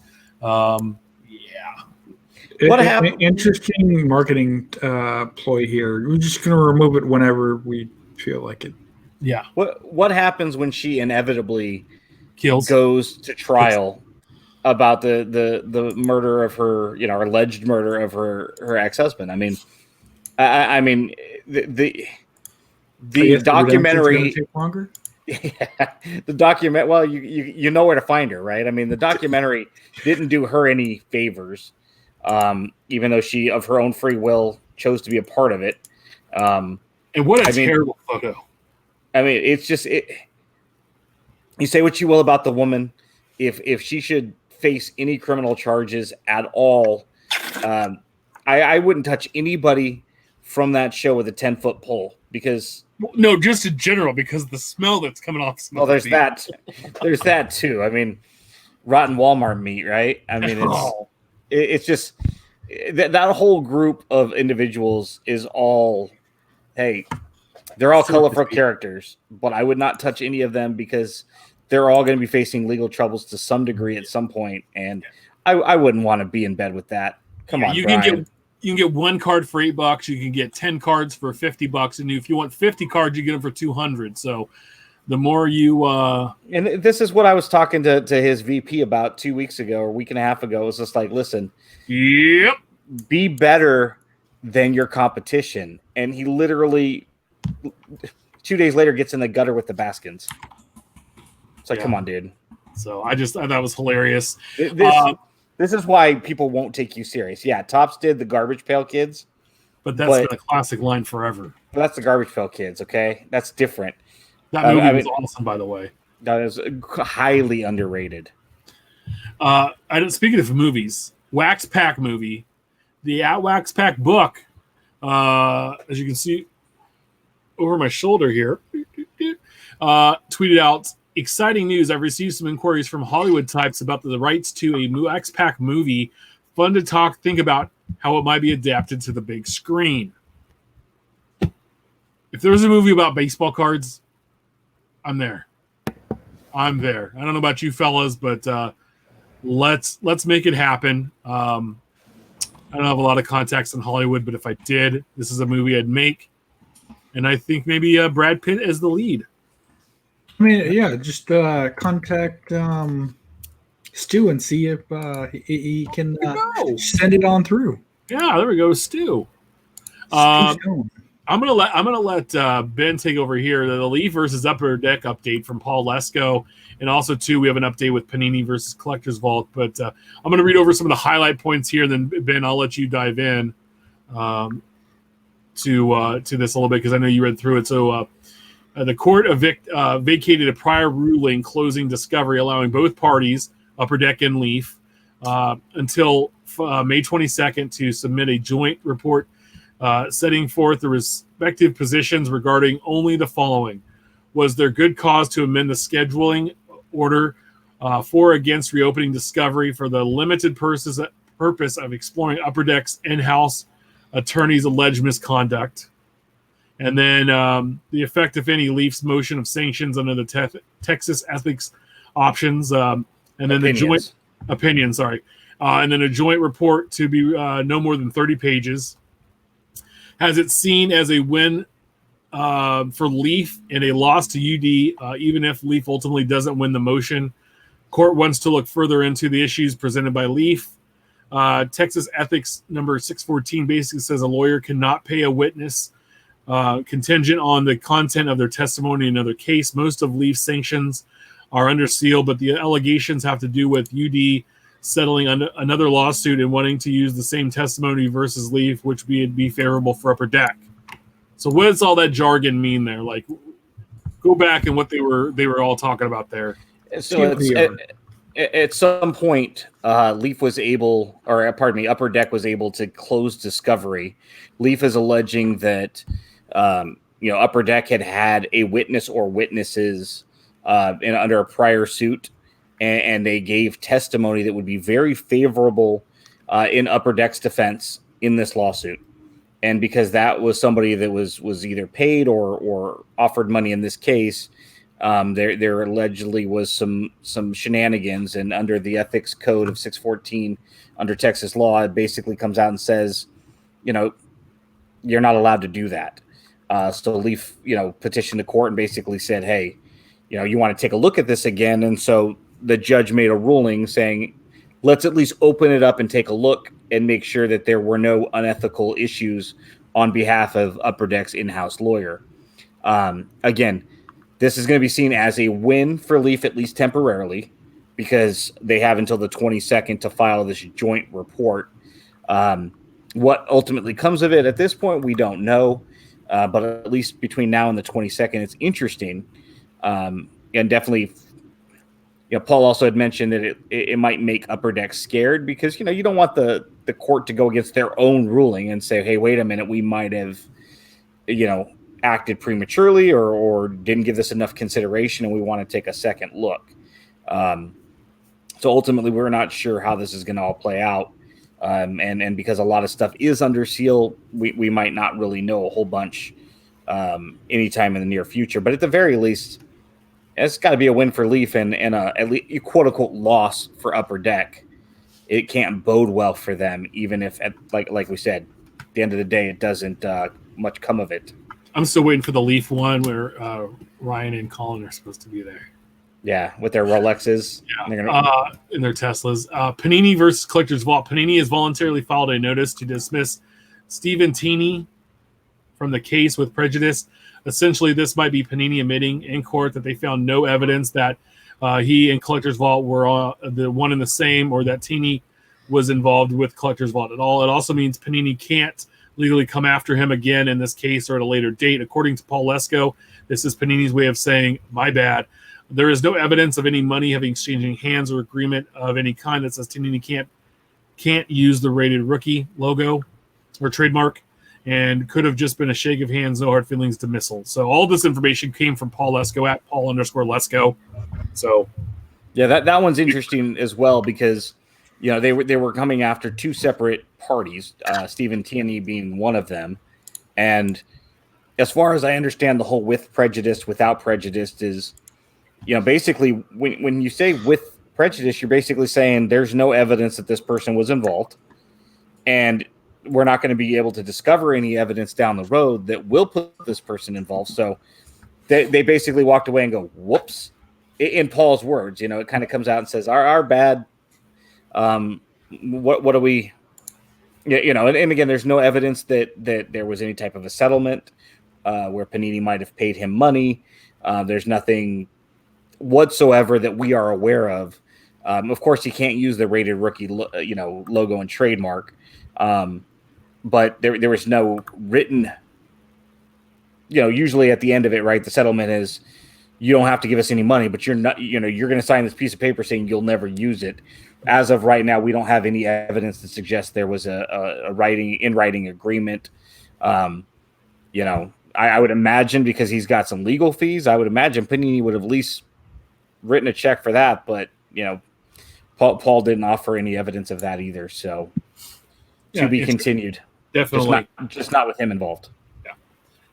What happened? Interesting marketing ploy here. We're just going to remove it whenever we feel like it. Yeah. What happens when she inevitably goes to trial about the murder of her, alleged murder of her ex-husband? I mean, the documentary take longer. Yeah, the document. Well, you know where to find her, right? I mean, the documentary didn't do her any favors. Even though she, of her own free will, chose to be a part of it. And what a terrible photo. I mean, it's just you say what you will about the woman. If she should face any criminal charges at all, I wouldn't touch anybody from that show with a 10-foot pole because. No, just in general, because the smell that's coming off. Well, there's that. There's that too. I mean, rotten Walmart meat, right? I mean, it's just that whole group of individuals is all, hey, they're all colorful characters, but I would not touch any of them because they're all going to be facing legal troubles to some degree at some point, and I wouldn't want to be in bed with that. Come on, Brian. You can get one card for $8. You can get 10 cards for $50, and if you want 50 cards, you get them for $200. So the more you and this is what I was talking to his VP about 2 weeks ago or a week and a half ago. It was just like, listen, yep, be better than your competition. And he literally 2 days later gets in the gutter with the Baskins. It's like, come on, dude. So I thought that was hilarious. This is why people won't take you serious. Yeah, Topps did the Garbage Pail Kids. But that's been a classic line forever. But that's the Garbage Pail Kids, okay? That's different. That movie was awesome, by the way. That is highly underrated. Speaking of movies, Wax Pack movie, the At Wax Pack book, as you can see over my shoulder here, tweeted out, exciting news. I've received some inquiries from Hollywood types about the rights to a Wax Pack movie. Fun to think about how it might be adapted to the big screen. If there was a movie about baseball cards, I'm there. I don't know about you fellas, but let's make it happen. I don't have a lot of contacts in Hollywood, but if I did, this is a movie I'd make. And I think maybe Brad Pitt as the lead. I mean, yeah, just contact Stu and see if he can send it on through. Yeah, there we go, Stu. I'm gonna let Ben take over here. The Leaf versus Upper Deck update from Paul Lesko, and also too we have an update with Panini versus Collector's Vault. But I'm gonna read over some of the highlight points here, and then Ben, I'll let you dive in to this a little bit because I know you read through it. So the court vacated a prior ruling closing discovery, allowing both parties, Upper Deck and Leaf, until May 22nd to submit a joint report. Setting forth the respective positions regarding only the following. Was there good cause to amend the scheduling order for or against reopening discovery for the limited purpose of exploring Upper Deck's in-house attorney's alleged misconduct? And then the effect, if any, Leaf's motion of sanctions under the Texas ethics options. And then the joint opinion, and then a joint report to be no more than 30 pages. Has it seen as a win for Leaf and a loss to UD, even if Leaf ultimately doesn't win the motion? Court wants to look further into the issues presented by Leaf. Texas Ethics number 614 basically says a lawyer cannot pay a witness contingent on the content of their testimony in another case. Most of Leaf's sanctions are under seal, but the allegations have to do with UD settling another lawsuit and wanting to use the same testimony versus Leaf, which would be favorable for Upper Deck. So what does all that jargon mean there? Like, go back and what they were all talking about there. So at some point, Leaf was able, or pardon me, Upper Deck was able to close discovery. Leaf is alleging that Upper Deck had a witness or witnesses under a prior suit, and they gave testimony that would be very favorable in Upper Deck's defense in this lawsuit. And because that was somebody that was either paid or offered money in this case, there allegedly was some shenanigans. And under the ethics code of 614 under Texas law, it basically comes out and says, you're not allowed to do that. So Leaf, petitioned the court and basically said, hey, you want to take a look at this again. And so the judge made a ruling saying, let's at least open it up and take a look and make sure that there were no unethical issues on behalf of Upper Deck's in-house lawyer. Again, this is going to be seen as a win for Leaf, at least temporarily, because they have until the 22nd to file this joint report. What ultimately comes of it at this point, we don't know. But at least between now and the 22nd, it's interesting. And definitely, Paul also had mentioned that it might make Upper Deck scared because, you don't want the court to go against their own ruling and say, hey, wait a minute, we might have, acted prematurely or didn't give this enough consideration and we want to take a second look. So ultimately, we're not sure how this is going to all play out. And because a lot of stuff is under seal, we might not really know a whole bunch anytime in the near future. But at the very least, it's got to be a win for Leaf and at least a quote-unquote loss for Upper Deck. It can't bode well for them, even if, like we said, at the end of the day, it doesn't much come of it. I'm still waiting for the Leaf one where Ryan and Colin are supposed to be there. Yeah, with their Rolexes. Yeah, in their Teslas. Panini versus Collectors Vault. Panini has voluntarily filed a notice to dismiss Stephen Tini from the case with prejudice. Essentially, this might be Panini admitting in court that they found no evidence that he and Collectors Vault were the one and the same, or that Tini was involved with Collectors Vault at all. It also means Panini can't legally come after him again in this case or at a later date. According to Paul Lesko, this is Panini's way of saying, my bad. There is no evidence of any money having exchanging hands or agreement of any kind that says Panini can't use the rated rookie logo or trademark, and could have just been a shake of hands, no hard feelings dismissal. So all this information came from Paul Lesko at Paul_Lesko. So yeah, that one's interesting as well because they were coming after two separate parties, Stephen Tierney being one of them, and as far as I understand, the whole with prejudice, without prejudice is, basically when you say with prejudice, you're basically saying there's no evidence that this person was involved, and we're not going to be able to discover any evidence down the road that will put this person involved. So they basically walked away and go, whoops. In Paul's words, it kind of comes out and says, our bad. What do we, and again, there's no evidence that there was any type of a settlement where Panini might have paid him money. There's nothing whatsoever that we are aware of. Of course, he can't use the rated rookie, logo and trademark. But there was no written, usually at the end of it, right? The settlement is, you don't have to give us any money, but you're not, you're going to sign this piece of paper saying you'll never use it. As of right now, we don't have any evidence that suggests there was a writing agreement. I would imagine because he's got some legal fees, I would imagine Panini would have at least written a check for that. But, Paul didn't offer any evidence of that either. So to be continued. Definitely. Just not with him involved. Yeah.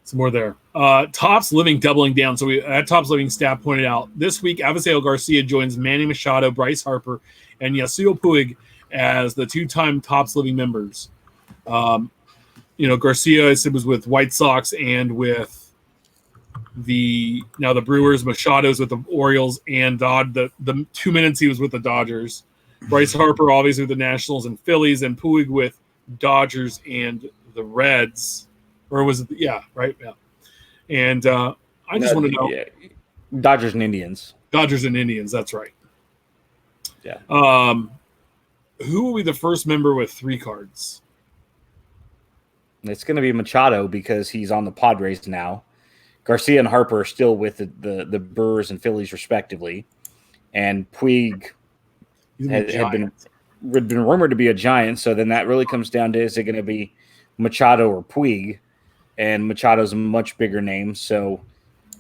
Some more there. Topps Living doubling down. So Topps Living staff pointed out this week, Avisail Garcia joins Manny Machado, Bryce Harper, and Yasuo Puig as the two-time Topps Living members. Garcia, I said, was with White Sox and with the Brewers. Machado's with the Orioles and the 2 minutes he was with the Dodgers. Bryce Harper, obviously, with the Nationals and Phillies, and Puig with Dodgers and the Reds. Or was it? Yeah, right. Yeah. And I just want to know. Yeah. Dodgers and Indians. Dodgers and Indians. That's right. Yeah. who will be the first member with 3 cards? It's going to be Machado because he's on the Padres now. Garcia and Harper are still with the Brewers and Phillies respectively, and Puig had been rumored to be a Giant. So then that really comes down to, is it going to be Machado or Puig? And Machado's a much bigger name. So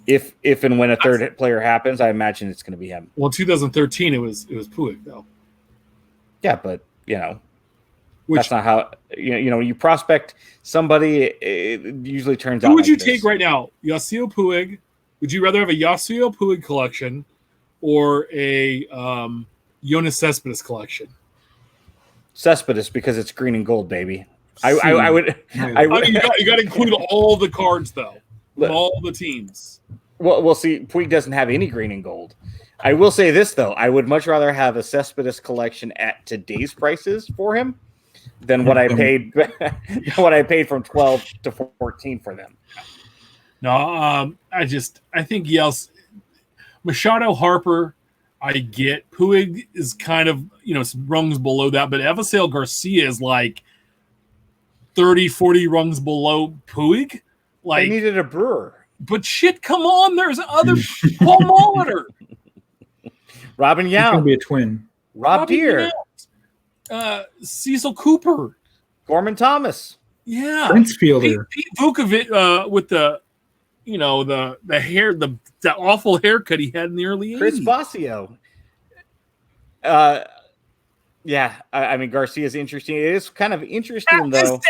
if and when a third player happens, I imagine it's going to be him. Well, in 2013 it was Puig though. Yeah, but that's not how you prospect somebody. It usually turns out. Who would you take right now? Yasiel Puig? Would you rather have a Yasiel Puig collection or a Yoenis Cespedes collection? Cespedes, because it's green and gold, baby. I would. You got to include all the cards though, from all the teams. Well, see, Puig doesn't have any green and gold. I will say this though: I would much rather have a Cespedes collection at today's prices for him than what I paid. What I paid from 12 to 14 for them. No, I think Machado, Harper, I get. Puig is kind of rungs below that, but Evasail Garcia is like 30, 40 rungs below Puig. Like, they needed a Brewer. But shit, come on. There's other Paul Molitor. Robin Yount. He's going to be a twin. Rob Deere. Cecil Cooper. Gorman Thomas. Yeah. Prince Fielder. Pete Vukovich with the hair, the awful haircut he had in the early 80s. Chris Bosio. Yeah, I mean, Garcia's interesting. It is kind of interesting, though,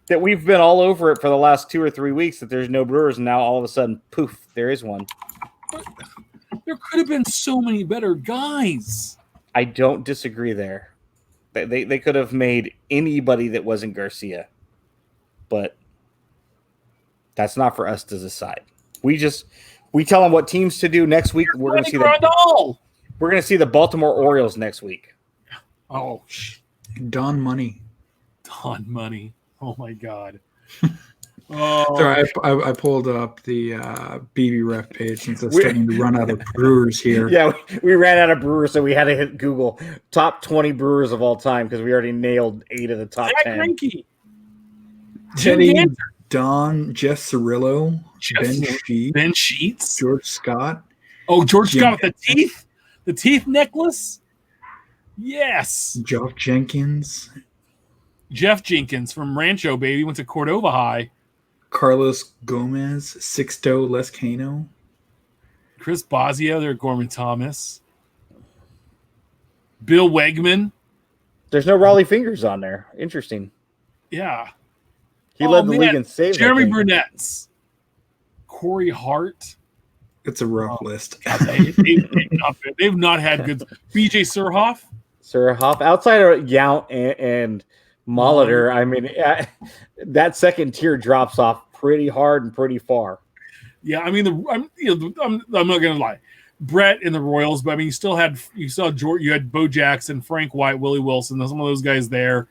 that we've been all over it for the last 2 or 3 weeks that there's no Brewers, and now all of a sudden, poof, there is one. But there could have been so many better guys. I don't disagree there. They could have made anybody that wasn't Garcia, but that's not for us to decide. We tell them what teams to do next week. We're going to see the Baltimore Orioles next week. Oh, Don Money. Oh my God. Sorry, I pulled up the BB Ref page since it's starting to run out of Brewers here. Yeah, we ran out of Brewers, so we had to hit Google top 20 Brewers of all time because we already nailed 8 of the top 10. Greinke. Teddy, Don, Jeff Cirillo, Ben Sheets, George Scott. Oh, George Scott with the teeth necklace. Yes. Jeff Jenkins from Rancho, baby, went to Cordova High. Carlos Gomez, Sixto Lescano. Chris Bosio, there, Gorman Thomas. Bill Wegman. There's no Raleigh Fingers on there. Interesting. Yeah. He led the league in saves. Jeremy Burnett's. Corey Hart. It's a rough list. God, they've not had good. BJ Surhoff. Outside of Yount and Molitor, I mean, that second tier drops off pretty hard and pretty far. Yeah, I mean, I'm not gonna lie, Brett in the Royals, but I mean, you saw George, you had Bo Jackson, Frank White, Willie Wilson. Some of those guys there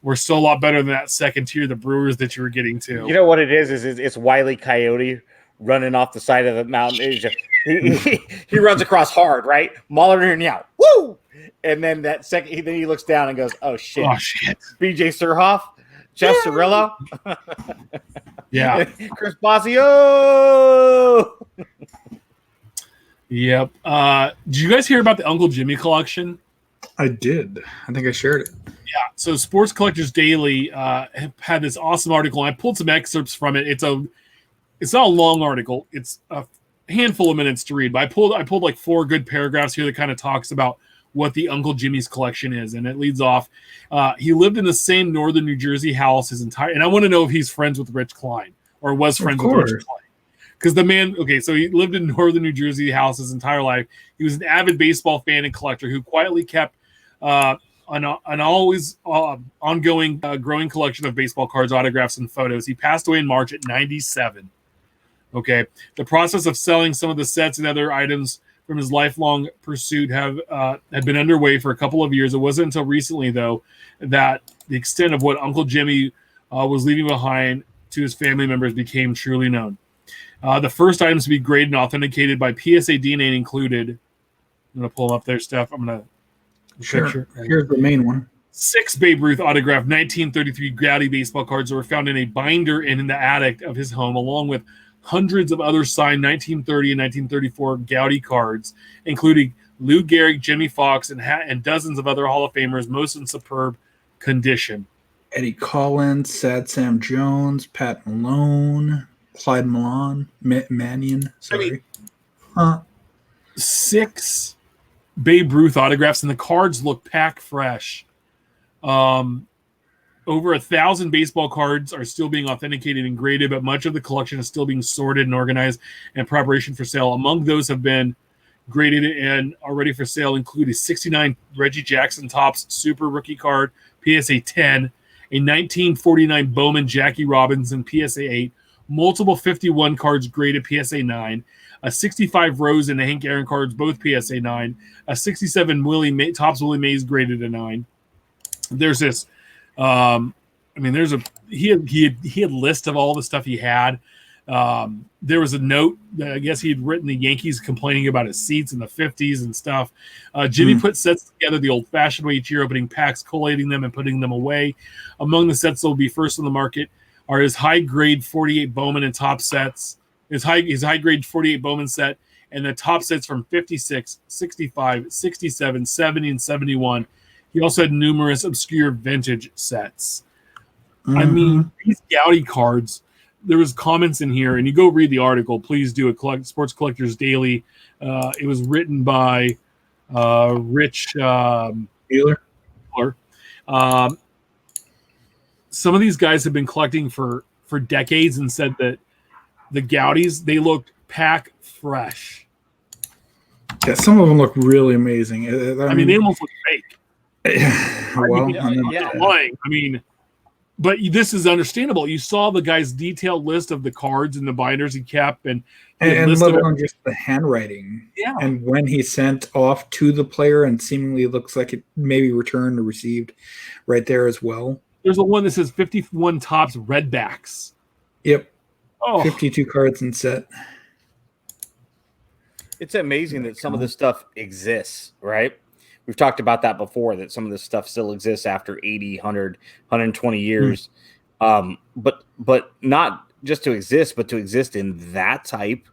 were still a lot better than that second tier, the Brewers that you were getting to. You know what it is it's Wile E. Coyote running off the side of the mountain. He runs across hard, right? Molitor and Yount, woo! And then that second, then he looks down and goes, "Oh shit!" BJ Surhoff, Jeff Cirillo, yeah, Chris Bosio. Yep. Did you guys hear about the Uncle Jimmy collection? I did. I think I shared it. Yeah. So Sports Collectors Daily had this awesome article, and I pulled some excerpts from it. It's not a long article. It's a handful of minutes to read, but I pulled like 4 good paragraphs here that kind of talks about what the Uncle Jimmy's collection is. And it leads off. He lived in the same northern New Jersey house his entire, and I want to know if he's friends with Rich Klein or was friends with Rich Klein. Because the man, so he lived in northern New Jersey house his entire life. He was an avid baseball fan and collector who quietly kept an always ongoing growing collection of baseball cards, autographs, and photos. He passed away in March at 97. Okay. The process of selling some of the sets and other items from his lifelong pursuit had been underway for a couple of years. It wasn't until recently, though, that the extent of what Uncle Jimmy was leaving behind to his family members became truly known. The first items to be graded and authenticated by PSA DNA included. I'm going to pull up their stuff. I'm going to Sure. picture. Here's the main one. 6 Babe Ruth autographed 1933 Gowdy baseball cards that were found in a binder and in the attic of his home, along with hundreds of other signed 1930 and 1934 Gowdy cards, including Lou Gehrig, Jimmy Fox, and dozens of other Hall of Famers, most in superb condition. Eddie Collins, Sad Sam Jones, Pat Malone, Clyde Mannion. Sorry. 6 Babe Ruth autographs, and the cards look pack fresh. Over 1,000 baseball cards are still being authenticated and graded, but much of the collection is still being sorted and organized in preparation for sale. Among those have been graded and are ready for sale include a 69 Reggie Jackson Topps Super Rookie card, PSA 10, a 1949 Bowman Jackie Robinson PSA 8, multiple 51 cards graded PSA 9, a 65 Rose and a Hank Aaron cards, both PSA 9, a 67 Topps Willie Mays graded a 9. There's this, he had a list of all the stuff he had. There was a note that I guess he had written the Yankees complaining about his seats in the 50s and stuff. Jimmy put sets together the old-fashioned way each year, opening packs, collating them, and putting them away. Among the sets that will be first on the market are his high-grade 48 Bowman and top sets, his high-grade 48 Bowman set, and the top sets from 56, 65, 67, 70, and 71. He also had numerous obscure vintage sets. I mean, these Gowdy cards, there was comments in here, and you go read the article, please do it, Sports Collectors Daily. It was written by Rich Wheeler. Some of these guys have been collecting for decades and said that the Gowdies, they looked pack fresh. Yeah, some of them look really amazing. I mean, they almost look fake. Well, but this is understandable. You saw the guy's detailed list of the cards and the binders he kept, and let alone just the handwriting. Yeah, and when he sent off to the player, and seemingly looks like it maybe returned or received right there as well. There's a one that says 51 Topps Redbacks. Yep. 52 cards in set. It's amazing that some of this stuff exists, right? We've talked about that before, that some of this stuff still exists after 80, 100, 120 years. But not just to exist, but to exist in that type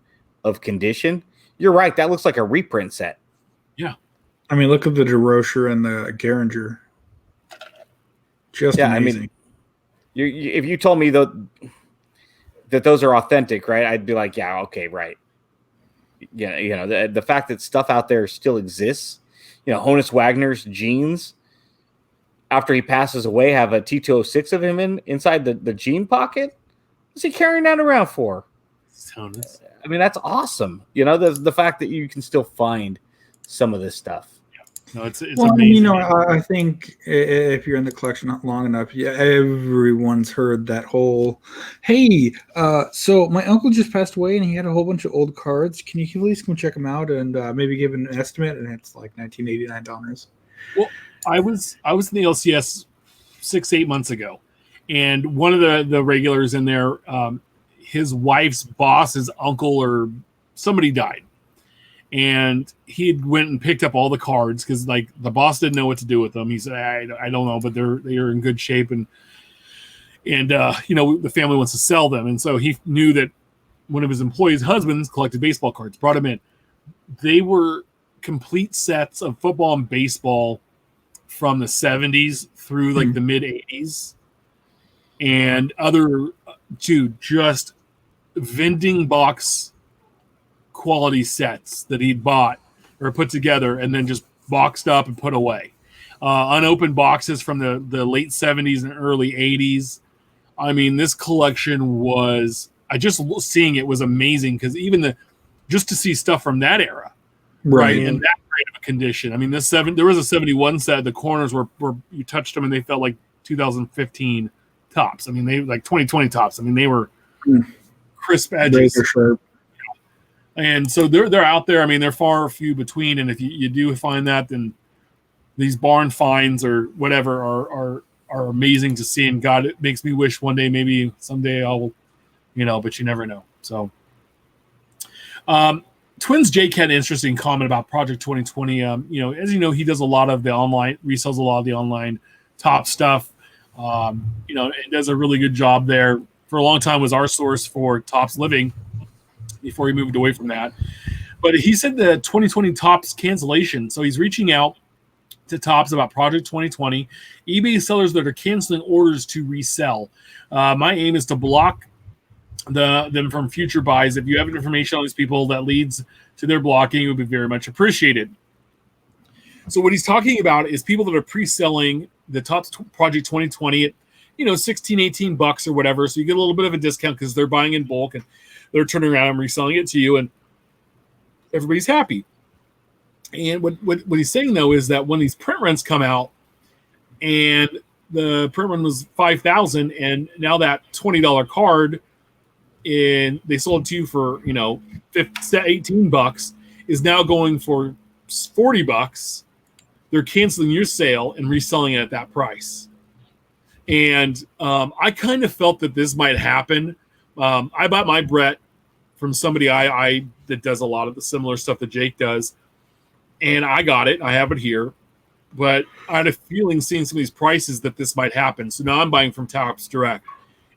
of condition. You're right. That looks like a reprint set. Yeah. I mean, look at the DeRocher and the Gehringer. Just amazing. I mean, if you told me that those are authentic, right, I'd be like, yeah, okay, right. Yeah, you know, the fact that stuff out there still exists. You know, Honus Wagner's jeans, after he passes away, have a T206 of him inside the jean pocket. What's he carrying that around for? Honus. I mean, that's awesome. You know, the fact that you can still find some of this stuff. No, it's well, amazing. You know, I think if you're in the collection not long enough, yeah, everyone's heard that whole, hey, so my uncle just passed away and he had a whole bunch of old cards. Can you please come check them out and maybe give an estimate? And it's like $1989. Well, I was in the LCS 6-8 months ago, and one of the regulars in there, his wife's boss, his uncle or somebody died. And he went and picked up all the cards because, like, the boss didn't know what to do with them. He said, "I don't know, but they're in good shape, and you know, the family wants to sell them." And so he knew that one of his employees' husbands collected baseball cards. Brought them in. They were complete sets of football and baseball from the 70s through like the mid 80s, and other just vending box quality sets that he'd bought or put together and then just boxed up and put away. Unopened boxes from the late 70s and early 80s. I mean, this collection was, seeing it was amazing because even just to see stuff from that era, right, in that great of a condition. I mean, there was a 71 set. The corners were you touched them and they felt like 2015 tops. I mean, they like 2020 tops. I mean, they were crisp edges. And so they're out there. I mean, they're far few between. And if you do find that, then these barn finds or whatever are amazing to see. And God, it makes me wish one day, maybe someday I'll, but you never know. So Twins Jake had an interesting comment about Project 2020. As you know, he does a lot of the online, resells a lot of the online top stuff. And does a really good job there. For a long time was our source for Topps Living before he moved away from that. But he said the 2020 Topps cancellation. So he's reaching out to Topps about Project 2020, eBay sellers that are canceling orders to resell. My aim is to block them from future buys. If you have information on these people that leads to their blocking, it would be very much appreciated. So what he's talking about is people that are pre-selling the Topps Project 2020 at, $16, $18 or whatever. So you get a little bit of a discount because they're buying in bulk and they're turning around and reselling it to you, and everybody's happy. And what he's saying, though, is that when these print runs come out and the print run was $5,000, and now that $20 card, and they sold it to you for, $18, is now going for $40. They're canceling your sale and reselling it at that price. And I kind of felt that this might happen. I bought my Brett from somebody I that does a lot of the similar stuff that Jake does, and I got it. I have it here, but I had a feeling seeing some of these prices that this might happen. So now I'm buying from Topps Direct,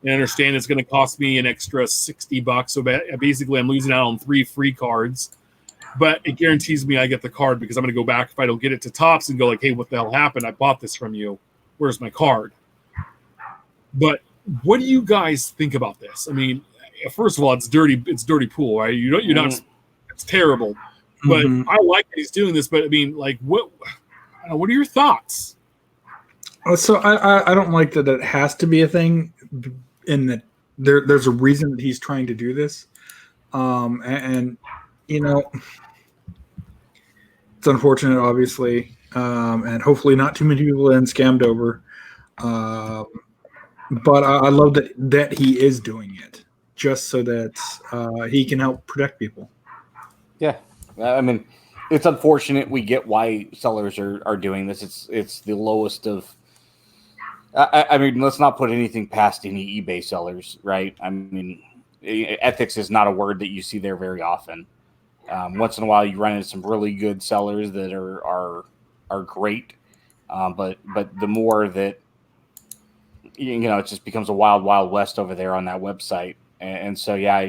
and I understand it's going to cost me an extra $60. So basically, I'm losing out on 3 free cards, but it guarantees me I get the card because I'm going to go back if I don't get it to Topps and go like, "Hey, what the hell happened? I bought this from you. Where's my card?" But what do you guys think about this? I mean, first of all, it's dirty. It's dirty pool, right? You're not. It's terrible. But I like that he's doing this. But I mean, like, what are your thoughts? So I don't like that it has to be a thing, in that there's a reason that he's trying to do this, and it's unfortunate, obviously, and hopefully not too many people have been scammed over. But I love that he is doing it just so that he can help protect people. Yeah. I mean, it's unfortunate. We get why sellers are doing this. It's the lowest of. I mean, let's not put anything past any eBay sellers, right? I mean, ethics is not a word that you see there very often. Once in a while, you run into some really good sellers that are great, but the more that it just becomes a wild, wild west over there on that website. And so, yeah,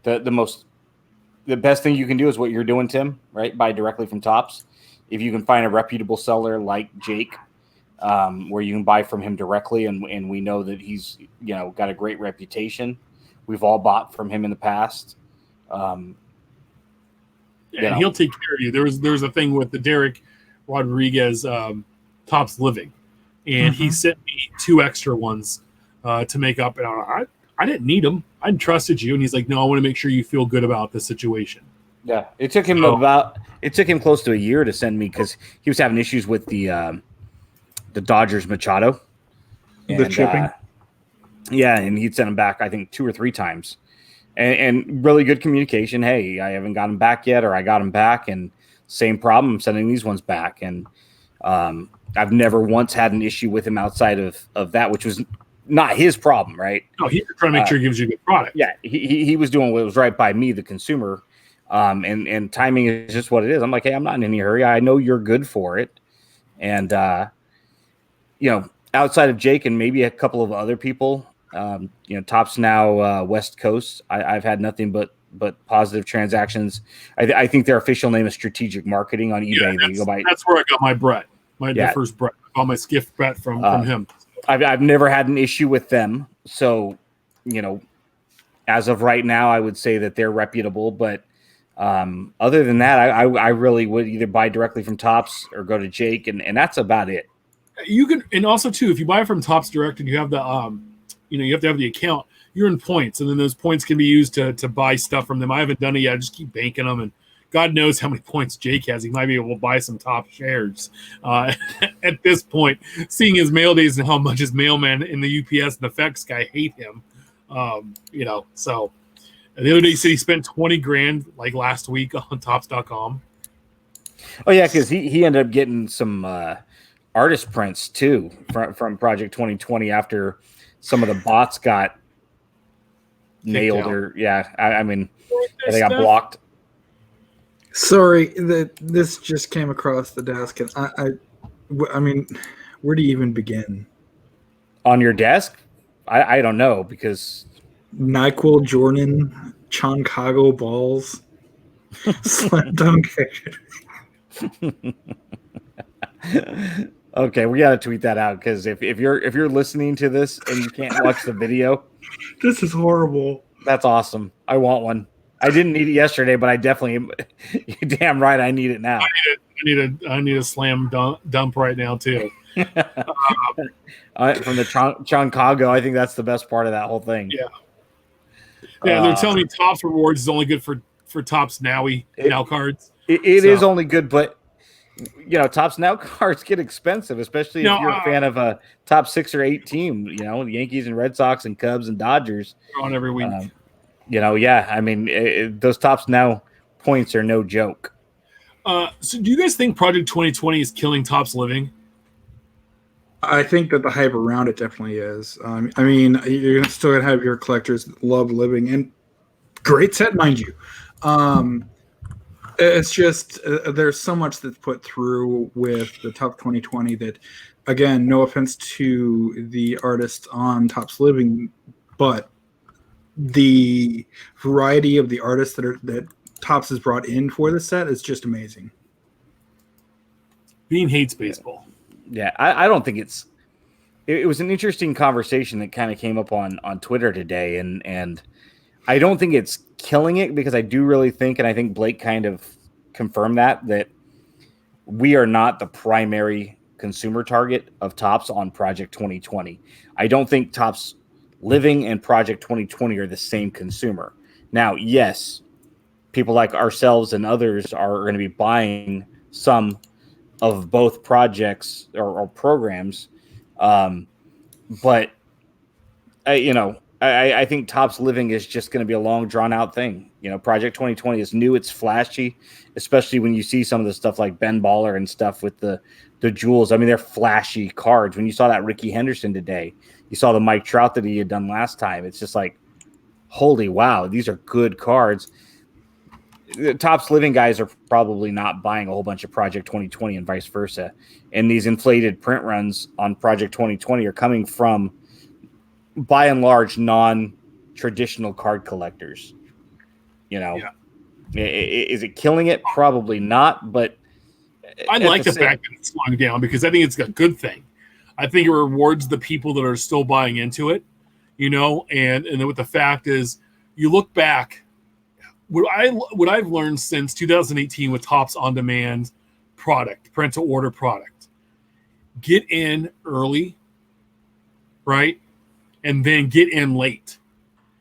the best thing you can do is what you're doing, Tim, right? Buy directly from Topps. If you can find a reputable seller like Jake, where you can buy from him directly, and we know that he's, got a great reputation. We've all bought from him in the past. And he'll take care of you. There's a thing with the Derek Rodriguez Topps Living, and he sent me 2 extra ones to make up. And I didn't need them. I trusted you. And he's like, "No, I want to make sure you feel good about the situation." Yeah, it took him close to a year to send me, because he was having issues with the Dodgers Machado, The chipping. And he'd sent him back, I think, 2 or 3 times, and really good communication. Hey, I haven't got him back yet, or I got him back, and same problem. I'm sending these ones back, and I've never once had an issue with him outside of that, which was not his problem, right? No, he's trying to make sure he gives you a good product. Yeah, he was doing what was right by me, the consumer, and timing is just what it is. I'm like, hey, I'm not in any hurry. I know you're good for it, and outside of Jake and maybe a couple of other people, Topps now West Coast. I've had nothing but positive transactions. I think their official name is Strategic Marketing on eBay. Yeah, that's where I got my Brett, the first Brett. I got my skiff Brett from him. I've never had an issue with them. So, as of right now, I would say that they're reputable. But other than that, I really would either buy directly from Topps or go to Jake, and that's about it. You can, and also too, if you buy from Topps Direct and you have the, you have to have the account, you're in points, and then those points can be used to buy stuff from them. I haven't done it yet. I just keep banking them, and God knows how many points Jake has. He might be able to buy some top shares at this point, seeing his mail days and how much his mailman in the UPS and the FedEx guy hate him. So the other day he said he spent $20,000 like last week on Topps.com. Oh yeah, because he ended up getting some artist prints too from Project 2020 after some of the bots got nailed, or I mean they got blocked. Sorry, this just came across the desk, and I mean, where do you even begin? On your desk? I don't know because NyQuil Jordan, Chicago balls, slam dunk. okay, we got to tweet that out because if you're listening to this and you can't watch the video, This is horrible. that's awesome. I want one. I didn't need it yesterday, but I definitely. You're damn right, I need it now. I need a slam dump right now too. From the Chicago, I think that's the best part of that whole thing. Yeah. Yeah, they're telling me Topps Rewards is only good for Topps Now cards. It is only good, but Topps Now cards get expensive, especially if you're a fan of a top 6 or 8 team. The Yankees and Red Sox and Cubs and Dodgers on every week. I mean, those Topps Now points are no joke. So, do you guys think Project 2020 is killing Topps Living? I think that the hype around it definitely is. I mean, you're still gonna have your collectors that love living, and great set, mind you. It's just there's so much that's put through with the Top 2020 that, again, no offense to the artists on Topps Living, but the variety of the artists that Topps has brought in for the set is just amazing. Bean hates baseball. Yeah, I don't think it was an interesting conversation that kind of came up on Twitter today, and I don't think it's killing it because I do really think, and I think Blake kind of confirmed that we are not the primary consumer target of Topps on Project 2020. I don't think Topps Living and Project 2020 are the same consumer. Now, yes, people like ourselves and others are going to be buying some of both projects or programs. But I think Topps Living is just going to be a long drawn out thing. Project 2020 is new. It's flashy, especially when you see some of the stuff like Ben Baller and stuff with the jewels. I mean, they're flashy cards. When you saw that Ricky Henderson today, you saw the Mike Trout that he had done last time. It's just like, holy wow, these are good cards. The Topps Living guys are probably not buying a whole bunch of Project 2020 and vice versa. And these inflated print runs on Project 2020 are coming from, by and large, non-traditional card collectors. Is it killing it? Probably not, but I like the fact that it's slowing down because I think it's a good thing. I think it rewards the people that are still buying into it, and then with the fact is, you look back, what I've learned since 2018 with Topps On Demand product, print to order product, get in early, right? And then get in late.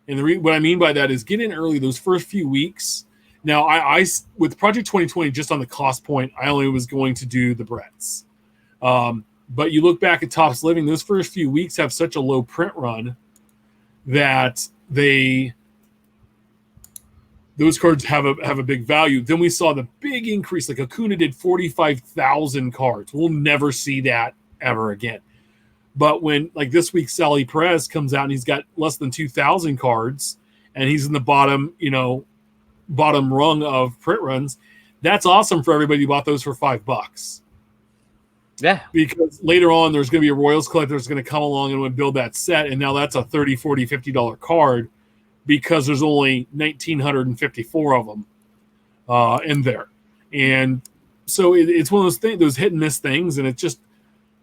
And what I mean by that is get in early those first few weeks. Now, I with Project 2020, just on the cost point, I only was going to do the Bretts. But you look back at Topps Living, those first few weeks have such a low print run that those cards have a big value. Then we saw the big increase. Like Acuna did 45,000 cards. We'll never see that ever again. But when, like this week, Sally Perez comes out and he's got less than 2,000 cards and he's in the bottom rung of print runs, that's awesome for everybody who bought those for $5. Yeah. Because later on, there's going to be a Royals collector that's going to come along and would build that set. And now that's a $30, $40, $50 card because there's only 1,954 of them in there. And so it's one of those things, those hit and miss things. And it's just,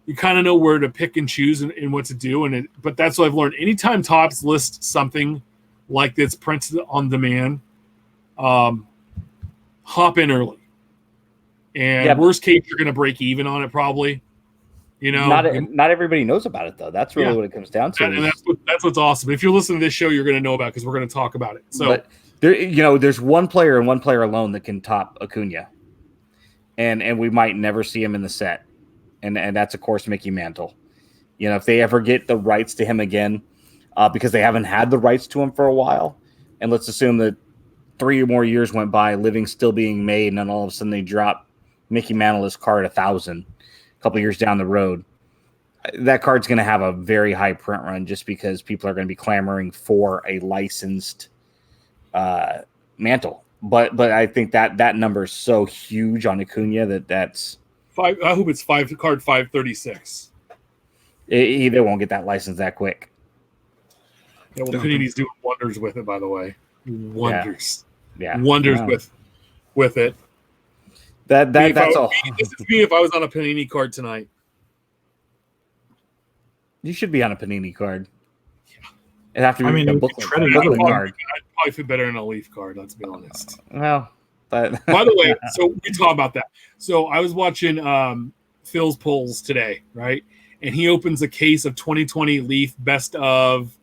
you kind of know where to pick and choose and what to do. But that's what I've learned. Anytime Topps lists something like this printed on demand, hop in early. And worst case, you're going to break even on it probably. Not everybody knows about it though. That's really what it comes down to. And that's what's awesome. If you're listening to this show, you're going to know about it because we're going to talk about it. So, but there's one player and one player alone that can top Acuna, and we might never see him in the set. And that's, of course, Mickey Mantle. If they ever get the rights to him again, because they haven't had the rights to him for a while, and let's assume that 3 or more years went by, Living still being made, and then all of a sudden they drop Mickey Mantle's card 1,000 a couple years down the road, that card's going to have a very high print run just because people are going to be clamoring for a licensed Mantle. But I think that number is so huge on Acuna that's five. I hope it's card 536. They won't get that license that quick. Yeah, well, Panini's doing wonders with it, by the way. Wonders. Yeah. Wonders with it. That's all. This is me if I was on a Panini card tonight. You should be on a Panini card. Yeah. It'd have to be a booklet card. I'd probably fit better in a Leaf card, let's be honest. Well, by the way, so we talk about that. So I was watching Phil's polls today, right? And he opens a case of 2020 Leaf best of,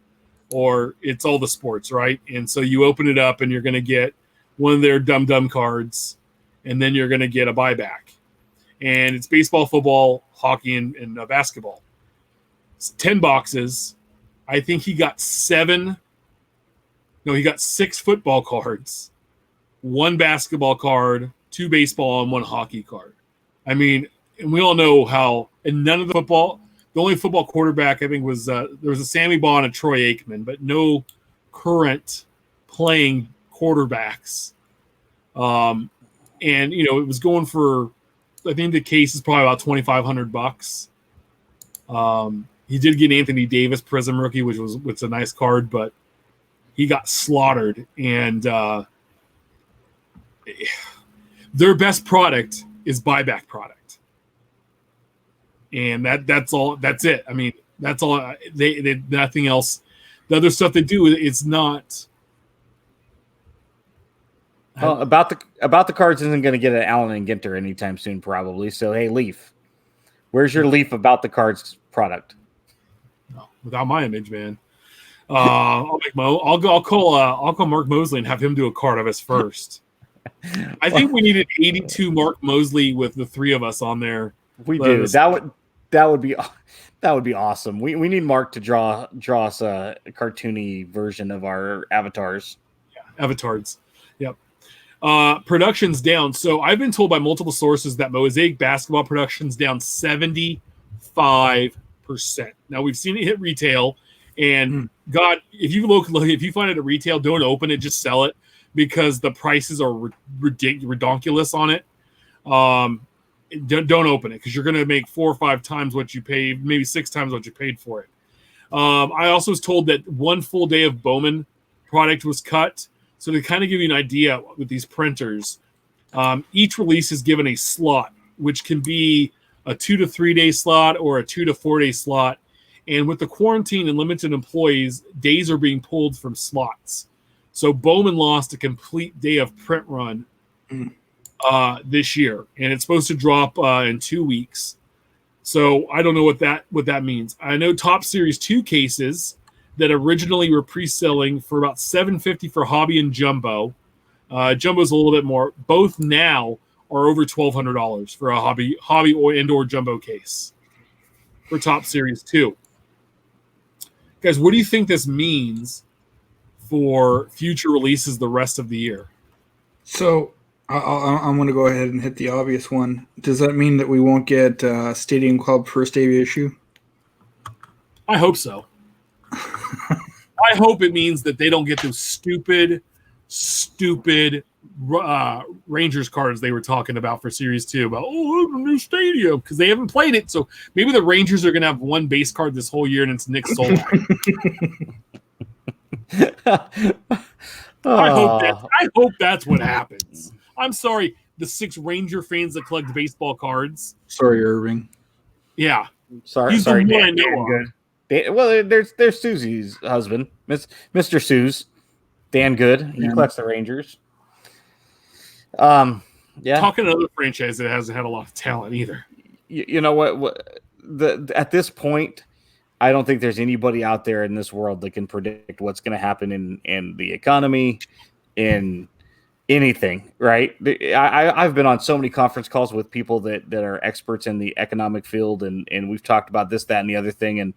or it's all the sports, right? And so you open it up and you're going to get one of their dumb cards, and then you're going to get a buyback. And it's baseball, football, hockey, and basketball. It's 10 boxes. I think he got 6 football cards, 1 basketball card, 2 baseball, and 1 hockey card. I mean, and we all know how, and none of the only football quarterback I think was, there was a Sammy Baugh and a Troy Aikman, but no current playing quarterbacks. And, it was going for, I think the case is probably about $2,500. He did get Anthony Davis Prism rookie, which a nice card, but he got slaughtered. And their best product is buyback product. And that's all. That's it. I mean, that's all. They nothing else. The other stuff they do, it's not. Well, about the cards isn't going to get an Allen and Ginter anytime soon, probably. So hey, Leaf, where's your Leaf about the cards product? No, without my image, man. I'll call Mark Mosley and have him do a card of us first. I think we need an 82 Mark Mosley with the 3 of us on there. We do. That would be awesome. We need Mark to draw us a cartoony version of our avatars. Yeah, avatars. Yep. Production's down. So I've been told by multiple sources that Mosaic basketball production's down 75%. Now we've seen it hit retail, and God, if you find it at retail, don't open it, just sell it, because the prices are ridiculous on it. Don't open it, because you're going to make 4 or 5 times what you paid, maybe 6 times what you paid for it. I also was told that 1 full day of Bowman product was cut. So to kind of give you an idea with these printers, each release is given a slot, which can be a 2 to 3 day slot or a 2 to 4 day slot. And with the quarantine and limited employees, days are being pulled from slots. So Bowman lost a complete day of print run this year, and it's supposed to drop in 2 weeks. So I don't know what that means. I know Top Series 2 cases that originally were pre-selling for about $750 for hobby and jumbo. Jumbo's a little bit more. Both now are over $1,200 for a hobby or indoor jumbo case for Top Series 2. Guys, what do you think this means for future releases the rest of the year? So I'm going to go ahead and hit the obvious one. Does that mean that we won't get Stadium Club first day issue? I hope so. I hope it means that they don't get those stupid Rangers cards they were talking about for Series 2 about, a new stadium, because they haven't played it. So maybe the Rangers are going to have 1 base card this whole year, and it's Nick Solak. I hope that's what happens. I'm sorry, the 6 Ranger fans that collect baseball cards. Sorry, Irving. Yeah. Sorry, Dan Good. Well, there's Susie's husband, Mr. Suze, Dan Good. He collects the Rangers. Yeah. Talking another franchise that hasn't had a lot of talent either. You know what? At this point, I don't think there's anybody out there in this world that can predict what's going to happen in the economy, in anything, right? I've been on so many conference calls with people that are experts in the economic field, and we've talked about this, that, and the other thing. And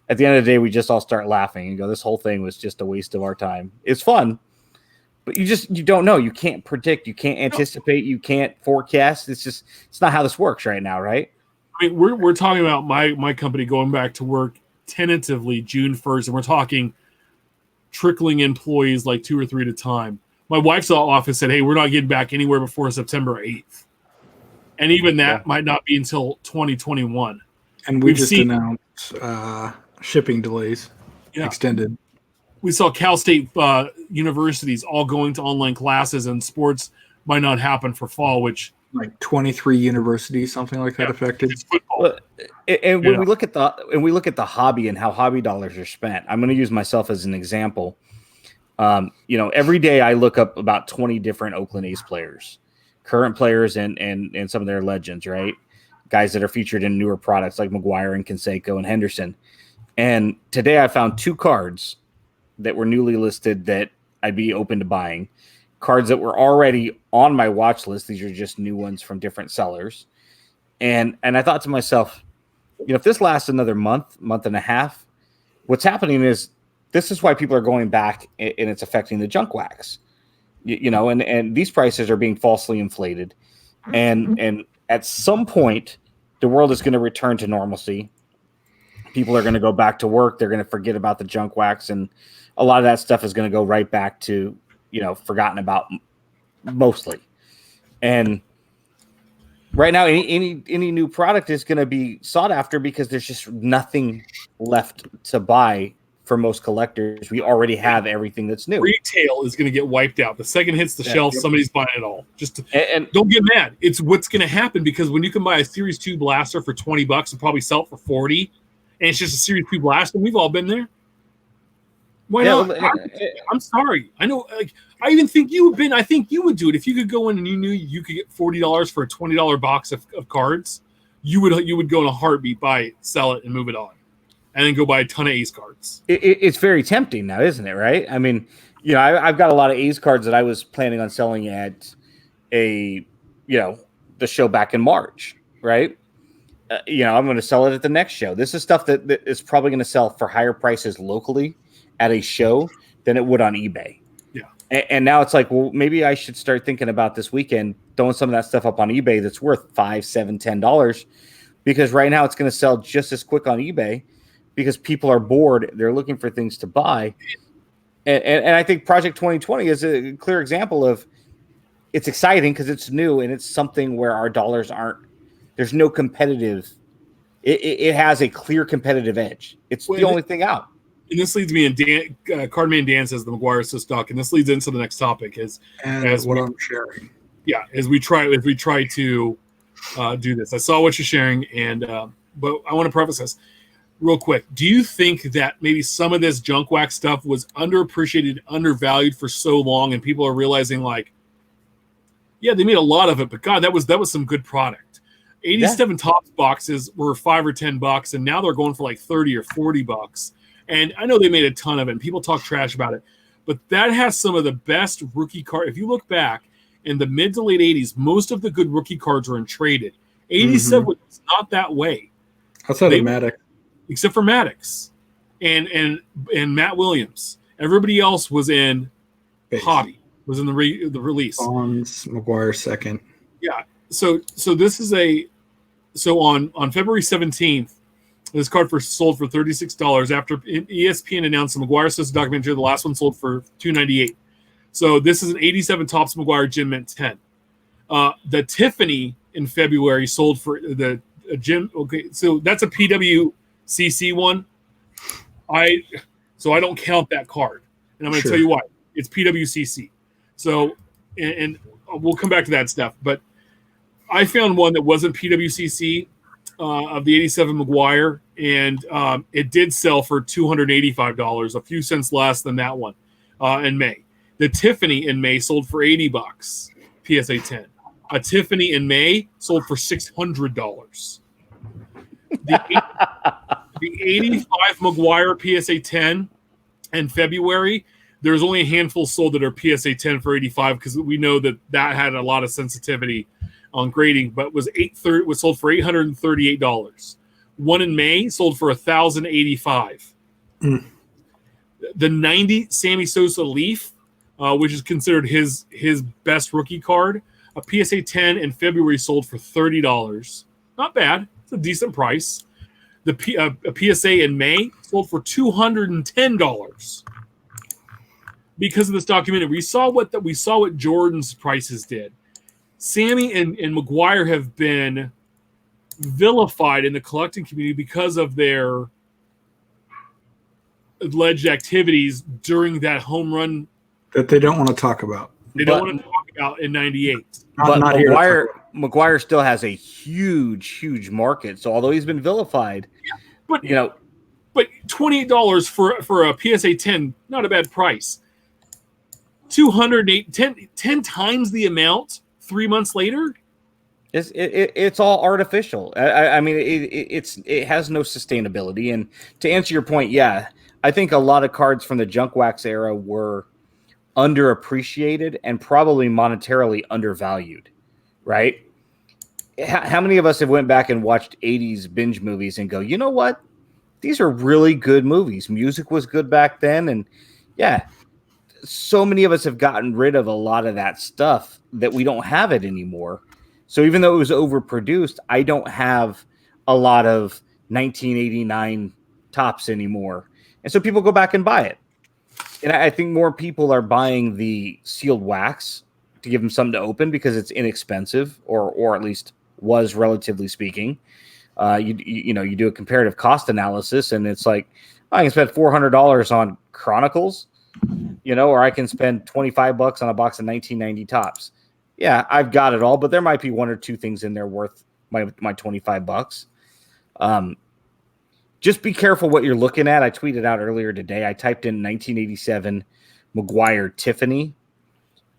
at the end of the day, we just all start laughing and go, this whole thing was just a waste of our time. It's fun, but you don't know. You can't predict. You can't anticipate. You can't forecast. It's not how this works right now, right? I mean, we're talking about my company going back to work tentatively June 1st, and we're talking trickling employees like 2 or 3 at a time. My wife's office said, hey, we're not getting back anywhere before September 8th. And even that might not be until 2021. And we've just announced shipping delays extended. We saw Cal State universities all going to online classes, and sports might not happen for fall, which like 23 universities, something like that affected. It's football. And when we look at the hobby and how hobby dollars are spent, I'm going to use myself as an example. Every day I look up about 20 different Oakland A's players, current players and some of their legends, right? Guys that are featured in newer products like McGuire and Canseco and Henderson. And today I found 2 cards that were newly listed that I'd be open to buying. Cards that were already on my watch list. These are just new ones from different sellers. And I thought to myself, if this lasts another month and a half, what's happening is this is why people are going back and it's affecting the junk wax. And these prices are being falsely inflated. And at some point, the world is going to return to normalcy. People are going to go back to work. They're going to forget about the junk wax. And a lot of that stuff is going to go right back to, forgotten about mostly. And right now, any new product is going to be sought after because there's just nothing left to buy for most collectors. We already have everything that's new. Retail is going to get wiped out. The second hits the shelf, somebody's buying it all. And don't get mad. It's what's going to happen because when you can buy a Series 2 blaster for $20 and probably sell it for $40, and it's just a Series 2 blaster, we've all been there. Why not? I'm sorry. I know. I even think you would. I think you would do it if you could go in and you knew you could get $40 for a $20 box of cards. You would go in a heartbeat, buy it, sell it, and move it on, and then go buy a ton of A's cards. It's very tempting now, isn't it? Right? I mean, I've got a lot of A's cards that I was planning on selling at the show back in March. Right? I'm going to sell it at the next show. This is stuff that is probably going to sell for higher prices locally at a show than it would on eBay. Yeah. And now it's like, well, maybe I should start thinking about this weekend throwing some of that stuff up on eBay that's worth $5, $7, $10, because right now it's going to sell just as quick on eBay because people are bored. They're looking for things to buy. And I think Project 2020 is a clear example of it's exciting because it's new and it's something where our dollars there's no competitive. It has a clear competitive edge. It's the only thing out. And this leads me, and Cardman Dan says the McGuire is so stuck, and this leads into the next topic as I'm sharing. Yeah, as we try to do this. I saw what you're sharing, and but I want to preface this real quick. Do you think that maybe some of this junk wax stuff was underappreciated, undervalued for so long, and people are realizing they made a lot of it, but God, that was some good product. 87 Topps boxes were $5 or $10, and now they're going for like $30 or $40. And I know they made a ton of it, and people talk trash about it. But that has some of the best rookie cards. If you look back in the mid to late 80s, most of the good rookie cards were untraded. 87 was not that way. Outside of Maddox. Except for Maddox and Matt Williams. Everybody else was in hobby, was in the release. Bonds, McGuire second. Yeah. So this is on February 17th, this card sold for $36 after ESPN announced the McGuire Sister documentary. The last one sold for $298. So this is an 87 Topps McGuire Gym Mint 10. The Tiffany in February sold for the Gym. Okay, so that's a PWCC one. I don't count that card, and I'm going to tell you why. It's PWCC. So and we'll come back to that stuff, but I found one that wasn't PWCC. Of the 87 McGuire, and it did sell for $285, a few cents less than that one in May. The Tiffany in May sold for $80, PSA 10. A Tiffany in May sold for $600. The 85 McGuire PSA 10 in February, there's only a handful sold that are PSA 10 for $85 because we know that had a lot of sensitivity on grading, but was sold for $838. One in May sold for $1,085. The 90 Sammy Sosa Leaf, which is considered his best rookie card, a PSA 10 in February sold for $30. Not bad. It's a decent price. A PSA in May sold for $210. because of this documentary. We saw what Jordan's prices did. Sammy and McGuire have been vilified in the collecting community because of their alleged activities during that home run that they don't want to talk about. They don't want to talk about in '98. But McGuire still has a huge market. So although he's been vilified, but $28 for a PSA 10, not a bad price. 208, 10 times the amount 3 months later. It's all artificial. I mean, it has no sustainability. And to answer your point, yeah, I think a lot of cards from the junk wax era were underappreciated and probably monetarily undervalued, right? How many of us have went back and watched 80s binge movies and go, you know what? These are really good movies. Music was good back then. And yeah, so many of us have gotten rid of a lot of that stuff that we don't have it anymore. So even though it was overproduced, I don't have a lot of 1989 tops anymore. And so people go back and buy it. And I think more people are buying the sealed wax to give them something to open because it's inexpensive, or at least was, relatively speaking. You do a comparative cost analysis, and it's like, I can spend $400 on Chronicles, or I can spend $25 on a box of 1990 tops. Yeah, I've got it all, but there might be one or two things in there worth my $25. Just be careful what you're looking at. I tweeted out earlier today. I typed in 1987 McGuire Tiffany,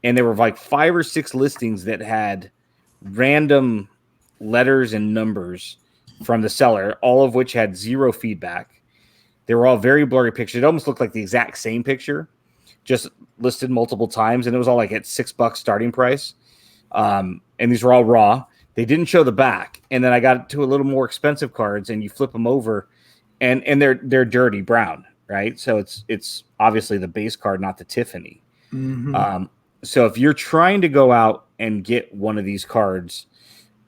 and there were like 5 or 6 listings that had random letters and numbers from the seller, all of which had 0 feedback. They were all very blurry pictures. It almost looked like the exact same picture, just listed multiple times, and it was all like at $6 starting price. And these were all raw. They didn't show the back. And then I got to a little more expensive cards, and you flip them over, and they're dirty brown, right? So it's obviously the base card, not the Tiffany. Mm-hmm. So if you're trying to go out and get one of these cards,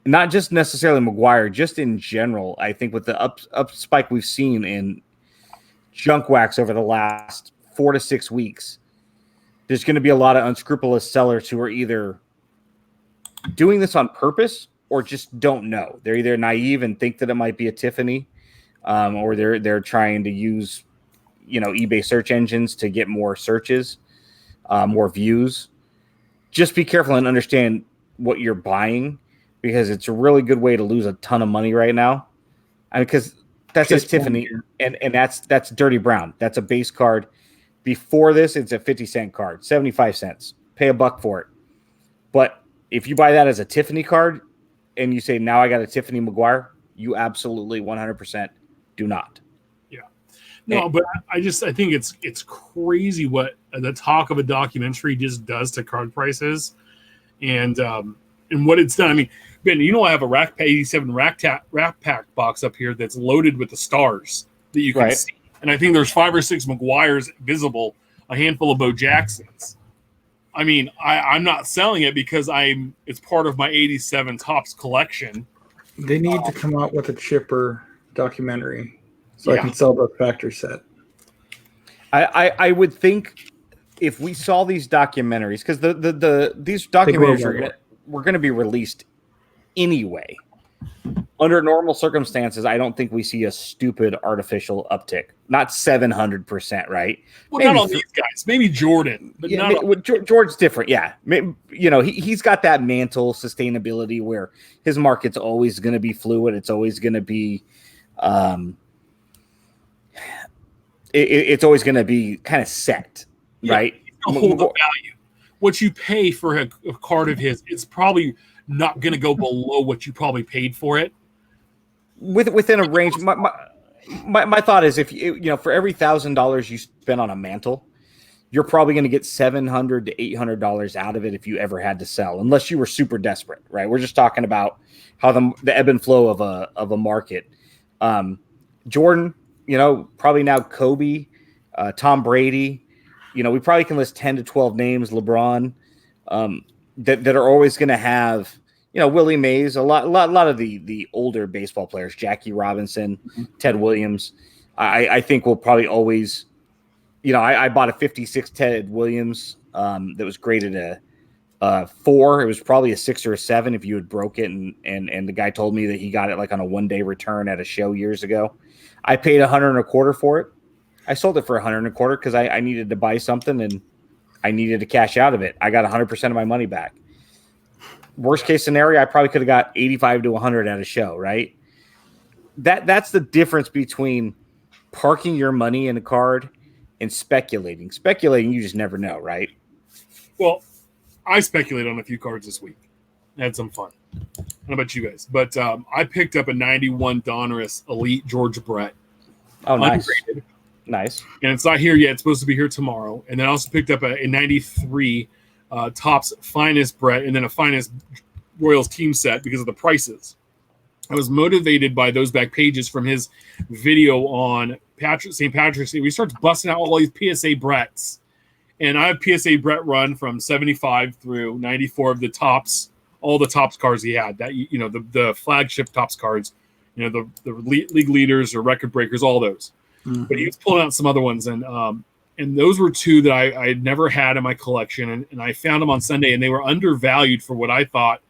not just necessarily McGuire, just in general, I think with the up spike we've seen in junk wax over the last 4 to 6 weeks, there's going to be a lot of unscrupulous sellers who are either doing this on purpose or just don't know. They're either naive and think that it might be a Tiffany, or they're trying to use, eBay search engines to get more searches, more views. Just be careful and understand what you're buying, because it's a really good way to lose a ton of money right now. Because that's just Tiffany, and that's dirty brown. That's a base card. Before this, it's a 50-cent card, 75 cents. Pay $1 for it. But if you buy that as a Tiffany card and you say, now I got a Tiffany McGuire, you absolutely 100% do not. Yeah. No, but I think it's crazy what the talk of a documentary just does to card prices and what it's done. I mean, Ben, I have a Rack Pack 87 Rack Pack box up here that's loaded with the stars that you can see. And I think there's 5 or 6 McGuires visible, a handful of Bo Jacksons. I mean, I'm not selling it because it's part of my 87 Topps collection. They need to come out with a chipper documentary so I can sell the factory set. I would think if we saw these documentaries, because these documentaries were going to be released anyway. Under normal circumstances, I don't think we see a stupid artificial uptick. Not 700%, right? Well, maybe not all these guys. Maybe Jordan, but not George's different. Yeah, he's got that mantle sustainability where his market's always going to be fluid. It's always going to be, it's always going to be kind of set, right? Hold the value. What you pay for a card of his, it's probably not going to go below what you probably paid for it. Within a range, my thought is if for every $1,000 you spend on a mantle, you're probably going to get $700 to $800 out of it if you ever had to sell, unless you were super desperate, right? We're just talking about how the ebb and flow of a market. Jordan, probably now Kobe, Tom Brady. We probably can list 10 to 12 names. LeBron, that are always going to have. Willie Mays, a lot of the older baseball players, Jackie Robinson, Ted Williams, I think will probably always I bought a 56 Ted Williams that was graded a 4. It was probably a 6 or a 7 if you had broke it. And the guy told me that he got it like on a 1-day return at a show years ago. I paid $125 for it. I sold it for $125 because I needed to buy something and I needed to cash out of it. I got 100% of my money back. Worst case scenario, I probably could have got 85 to 100 at a show, right? That's the difference between parking your money in a card and speculating. Speculating, you just never know, right? Well, I speculated on a few cards this week. I had some fun. I don't know about you guys, but I picked up a 91 Donruss Elite George Brett. Oh, nice. Ungraded. Nice. And it's not here yet. It's supposed to be here tomorrow. And then I also picked up a 93 Topps Finest Brett and then a Finest Royals team set because of the prices. I was motivated by those back pages from his video on St. Patrick's Day. We started busting out all these PSA Bretts. And I have PSA Brett run from 75 through 94 of the Topps, all the Topps cards he had. That the flagship Topps cards, the league leaders or record breakers, all those. Mm-hmm. But he was pulling out some other ones, and those were two that I had never had in my collection, and I found them on Sunday, and they were undervalued for what I thought.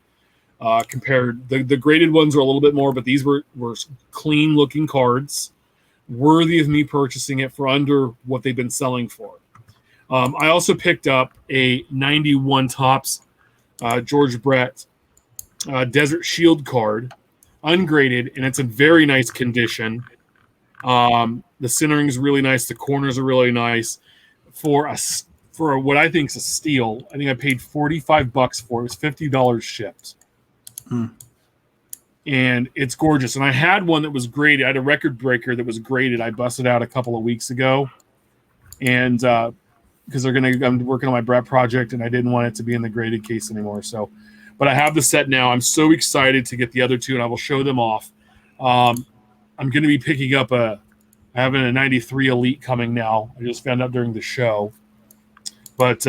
Compared, the graded ones were a little bit more, but these were clean looking cards, worthy of me purchasing it for under what they've been selling for. I also picked up a 91 Topps George Brett Desert Shield card, ungraded, and it's in very nice condition. The centering is really nice. The corners are really nice. For what I think is a steal, I think I paid $45 for it. It was $50 shipped. And it's gorgeous. And I had one that was graded. I had a record breaker that was graded. I busted out a couple of weeks ago. And because I'm working on my Brett project, and I didn't want it to be in the graded case anymore. So, but I have the set now. I'm so excited to get the other two, and I will show them off. I'm going to be picking up I have a 93 Elite coming now. I just found out during the show. But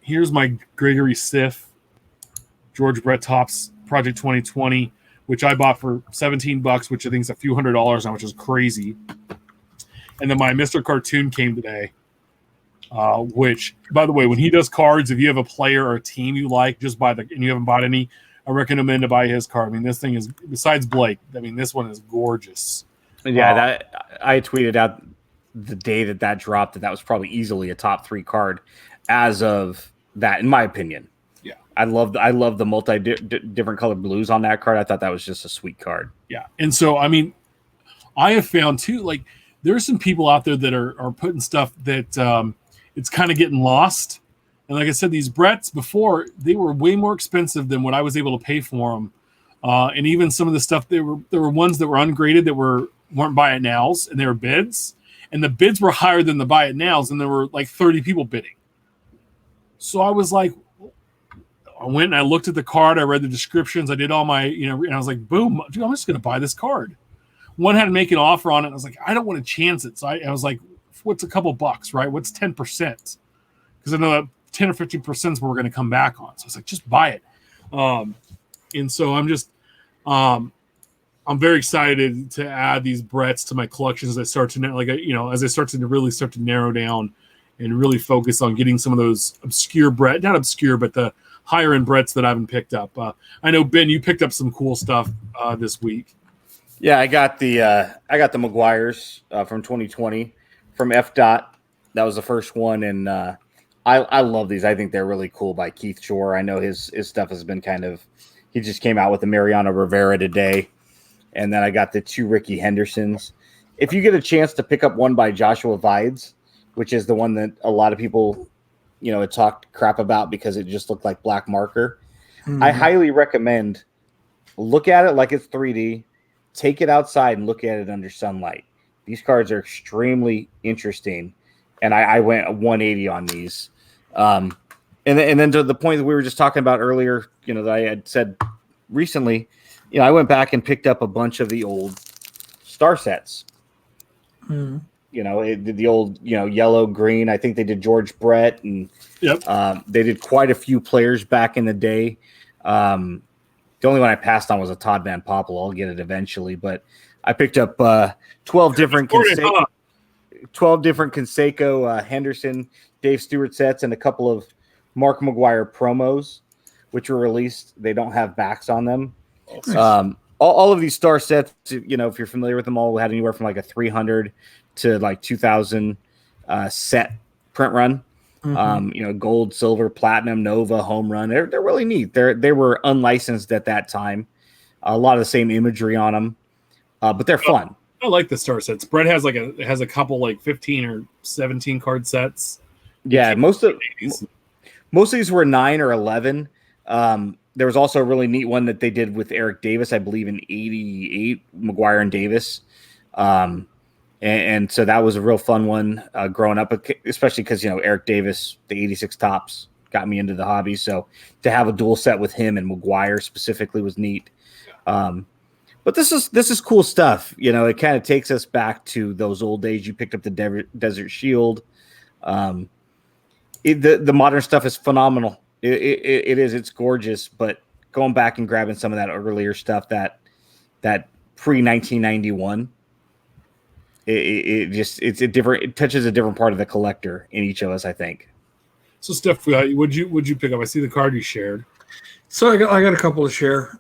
here's my Gregory Siff George Brett Topps Project 2020, which I bought for $17, which I think is a few $100s now, which is crazy. And then my Mr. Cartoon came today, which, by the way, when he does cards, if you have a player or a team you like, just buy and you haven't bought any, I recommend to buy his card. I mean, this thing is, besides Blake, I mean, this one is gorgeous. Yeah, that I tweeted out the day that dropped that was probably easily a top 3 card as of that, in my opinion. Yeah, I love the different colored blues on that card. I thought that was just a sweet card. Yeah, and so I mean, I have found too, like there are some people out there that are putting stuff that it's kind of getting lost. And like I said, these Bretts before, they were way more expensive than what I was able to pay for them. And even some of the stuff, there were ones that were ungraded that weren't buy it nows, and they were bids. And the bids were higher than the buy it nows, and there were like 30 people bidding. So I was like, I went and I looked at the card, I read the descriptions, I did all my, and I was like, boom, dude, I'm just going to buy this card. One had to make an offer on it, and I was like, I don't want to chance it. So I was like, what's a couple bucks, right? What's 10%? Because I know that 10 or 15% is what we're going to come back on. So I was like, just buy it. And so I'm just, I'm very excited to add these Bretts to my collection as I start to, as I start to really start to narrow down and really focus on getting some of those obscure Brett, not obscure, but the higher end Bretts that I haven't picked up. I know, Ben, you picked up some cool stuff this week. Yeah, I got the McGuire's from 2020 from FDOT. That was the first one, and I love these. I think they're really cool by Keith Shore. I know his stuff has been kind of. He just came out with the Mariano Rivera today, and then I got the 2 Ricky Hendersons. If you get a chance to pick up one by Joshua Vides, which is the one that a lot of people, had talked crap about because it just looked like black marker, I highly recommend look at it like it's 3D. Take it outside and look at it under sunlight. These cards are extremely interesting, and I went 180 on these. And then to the point that we were just talking about earlier, that I had said recently, I went back and picked up a bunch of the old star sets. The old, yellow, green. I think they did George Brett, and they did quite a few players back in the day. The only one I passed on was a Todd Van Poppel. I'll get it eventually, but I picked up 12 different 12 different Canseco, Henderson, Dave Stewart sets, and a couple of Mark McGuire promos, which were released. They don't have backs on them. Nice. All of these star sets, you know, if you're familiar with them all, had anywhere from like a 300 to like 2,000 set print run. You know, gold, silver, platinum, Nova, home run. They're really neat. They were unlicensed at that time. A lot of the same imagery on them, but they're fun. I like the star sets. Brett has a couple like 15 or 17 card sets. Yeah, most of these were 9 or 11. There was also a really neat one that they did with Eric Davis, I believe, in '88, McGuire and Davis. And so that was a real fun one growing up, especially because, you know, Eric Davis, the 86 Tops, got me into the hobby. So to have a dual set with him and McGuire specifically was neat. But this is cool stuff. You know, it kind of takes us back to those old days. You picked up the Desert Shield. The modern stuff is phenomenal. It is. It's gorgeous. But going back and grabbing some of that earlier stuff, that pre-1991, it touches a different part of the collector in each of us, I think. So, Steph, would you pick up? I see the card you shared. So I got a couple to share.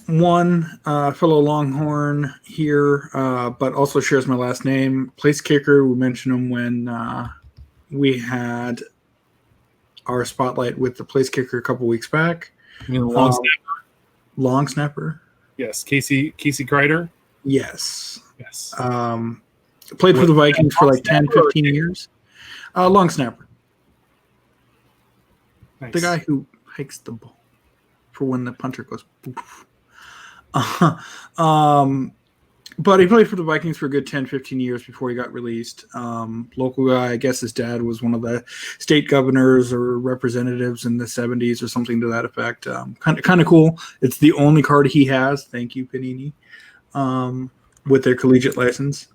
One fellow Longhorn here, but also shares my last name. Place kicker. We mentioned him when we had our spotlight with the place kicker a couple weeks back. You know, long snapper. Long snapper. Yes, Casey Kreider. Yes. Played for the Vikings for like 10, 15 years. Long snapper. Nice. The guy who hikes the ball for when the punter goes poof. But he played for the Vikings for a good 10, 15 years before he got released. Local guy, I guess his dad was one of the state governors or representatives in the 70s or something to that effect. Kind of cool. It's the only card he has. Thank you, Panini, with their collegiate license.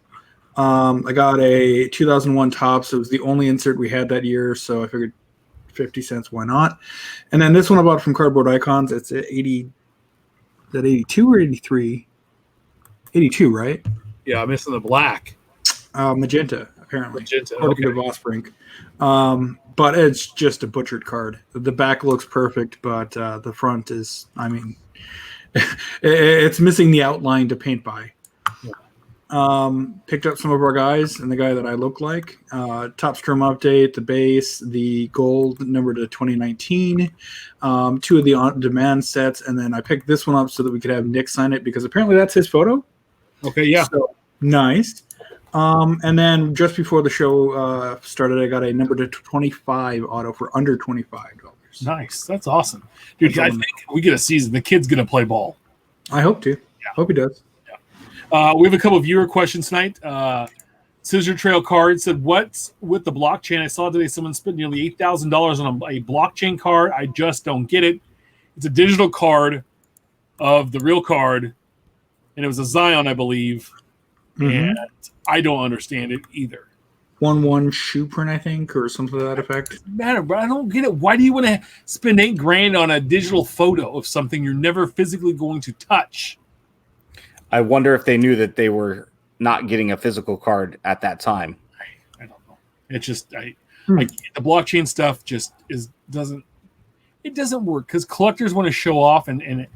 I got a 2001 Topps. It was the only insert we had that year, so I figured 50 cents, why not? And then this one I bought from Cardboard Icons. It's 80. Is that 82 or 83? 82, right? Yeah, I'm missing the black. Magenta, apparently. Magenta, okay. To Vosbrink. But it's just a butchered card. The back looks perfect, but the front is, I mean, it's missing the outline to paint by. Picked up some of our guys and the guy that I look like. Top Strom update, the base, the gold number to 2019, 2 of the on-demand sets, and then I picked this one up so that we could have Nick sign it because apparently that's his photo. Okay, yeah. So, nice. And then just before the show started, I got a number to 25 auto for under $25. Nice. That's awesome. Dude, I think we get a season. The kid's going to play ball. I hope to. Yeah. Hope he does. We have a couple of viewer questions tonight. Scissor Trail Card said, what's with the blockchain? I saw today someone spent nearly $8,000 on a blockchain card. I just don't get it. It's a digital card of the real card, and it was a Zion, I believe, and I don't understand it either. 1/1 shoe print, I think, or something to that effect. It doesn't matter, but I don't get it. Why do you want to spend $8,000 on a digital photo of something you're never physically going to touch? I wonder if they knew that they were not getting a physical card at that time. I don't know. It's just the blockchain stuff just doesn't work because collectors want to show off and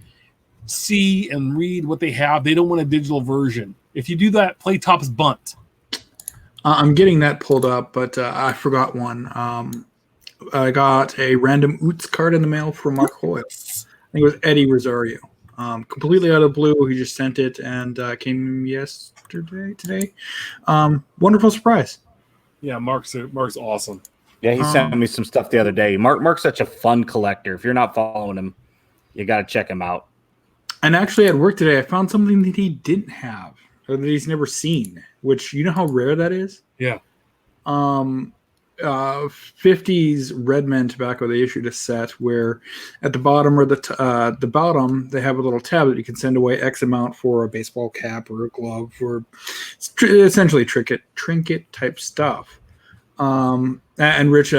see and read what they have. They don't want a digital version. If you do that, play Topps Bunt. I'm getting that pulled up, but I forgot one. I got a random Oots card in the mail from Mark Hoyle. I think it was Eddie Rosario. Completely out of the blue. He just sent it and came today. Wonderful surprise. Yeah, Mark's awesome. Yeah, he sent me some stuff the other day. Mark's such a fun collector. If you're not following him, you got to check him out. And actually at work today, I found something that he didn't have or that he's never seen, which you know how rare that is? Yeah. 50s Redman tobacco, they issued a set where at the bottom or the bottom they have a little tab that you can send away X amount for a baseball cap or a glove or essentially trinket type stuff. And Rich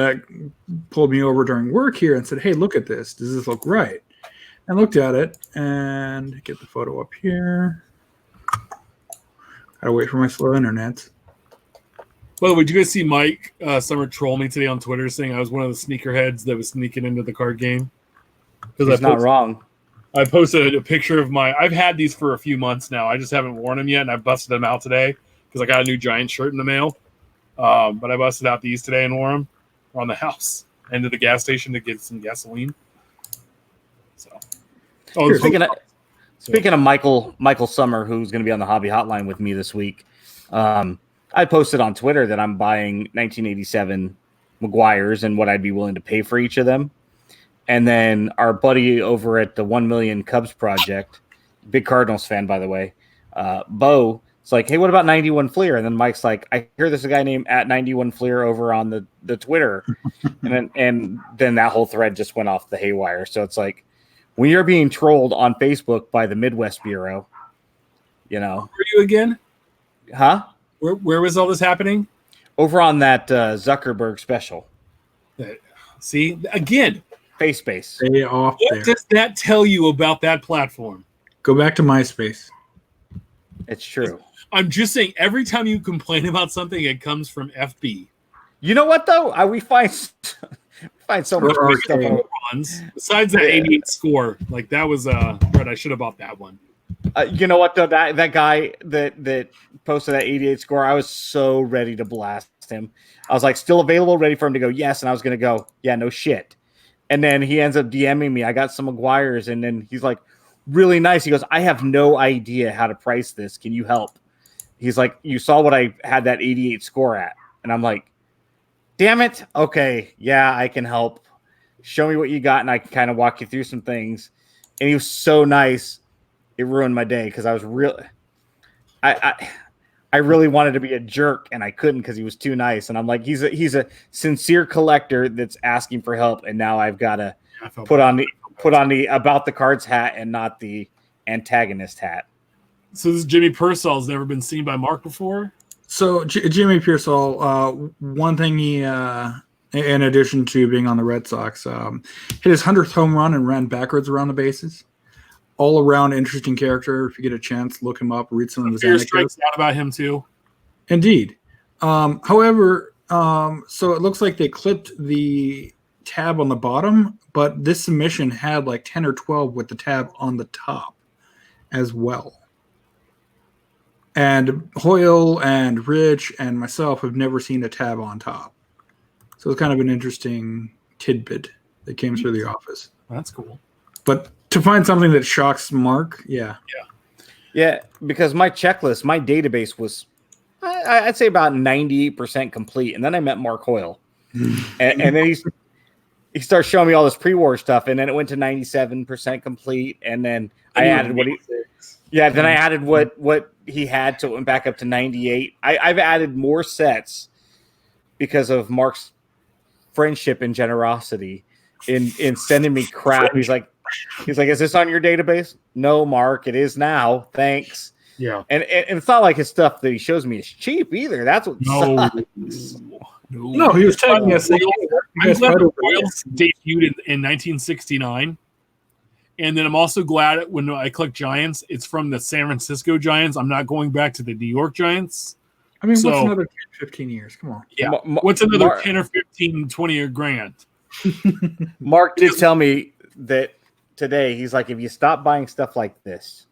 pulled me over during work here and said, "Hey, look at this. Does this look right?" And looked at it and get the photo up here. Gotta wait for my slow internet. By the way, did you guys see Mike Summer troll me today on Twitter saying I was one of the sneakerheads that was sneaking into the card game? He's not wrong. I posted a picture of I've had these for a few months now. I just haven't worn them yet, and I busted them out today because I got a new Giant shirt in the mail. But I busted out these today and wore them on the house and to the gas station to get some gasoline. So, speaking of Michael Summer, who's going to be on the Hobby Hotline with me this week, I posted on Twitter that I'm buying 1987 Maguires and what I'd be willing to pay for each of them. And then our buddy over at the 1 Million Cubs Project, big Cardinals fan, by the way, Bo, it's like, hey, what about 91 Fleer? And then Mike's like, I hear there's a guy named @91 Fleer over on the Twitter. and then that whole thread just went off the haywire. So it's like, when you're being trolled on Facebook by the Midwest Bureau, Where are you again? Huh? Where was all this happening? Over on that Zuckerberg special. See, again. Face. Stay off what there. does that tell you about that platform? Go back to MySpace. It's true. I'm just saying, every time you complain about something, it comes from FB. You know what, though? We find so much good stuff on runs. Besides that 88 score, like that was Brett, I should have bought that one. You know what, though? That guy that posted that 88 score, I was so ready to blast him. I was like, still available, ready for him to go, yes. And I was going to go, yeah, no shit. And then he ends up DMing me. I got some Maguires. And then he's like, really nice. He goes, I have no idea how to price this. Can you help? He's like, you saw what I had that 88 score at. And I'm like, damn it. Okay. Yeah, I can help. Show me what you got. And I can kind of walk you through some things. And he was so nice. It ruined my day because I was I really wanted to be a jerk and I couldn't because he was too nice. And I'm like, he's a sincere collector that's asking for help. And now I've got to put on the about the cards hat and not the antagonist hat. So this Jimmy Purcell's never been seen by Mark before. So Jimmy Purcell, one thing he, in addition to being on the Red Sox, hit his 100th home run and ran backwards around the bases. All around interesting character. If you get a chance, look him up, read some of his anecdotes. Strikes out about him too. Indeed. However, so it looks like they clipped the tab on the bottom, but this submission had like 10 or 12 with the tab on the top as well. And Hoyle and Rich and myself have never seen a tab on top. So it's kind of an interesting tidbit that came through the office. That's cool. But to find something that shocks Mark, yeah. Because my checklist, my database was, I'd say about 98% complete, and then I met Mark Hoyle, and then he started showing me all this pre-war stuff, and then it went to 97% complete, and then I added what he had, so it went back up to 98. I've added more sets because of Mark's friendship and generosity in sending me crap. He's like, is this on your database? No, Mark, it is now. Thanks. Yeah. And it's not like his stuff that he shows me is cheap either. That's what sucks. No, he was telling us. I'm glad the Royals debuted in 1969. And then I'm also glad when I click Giants, it's from the San Francisco Giants. I'm not going back to the New York Giants. I mean, what's another 10, 15 years? Come on. Yeah. What's another 10 or 15, 20 year grand? Mark did tell me that today, he's like, if you stop buying stuff like this,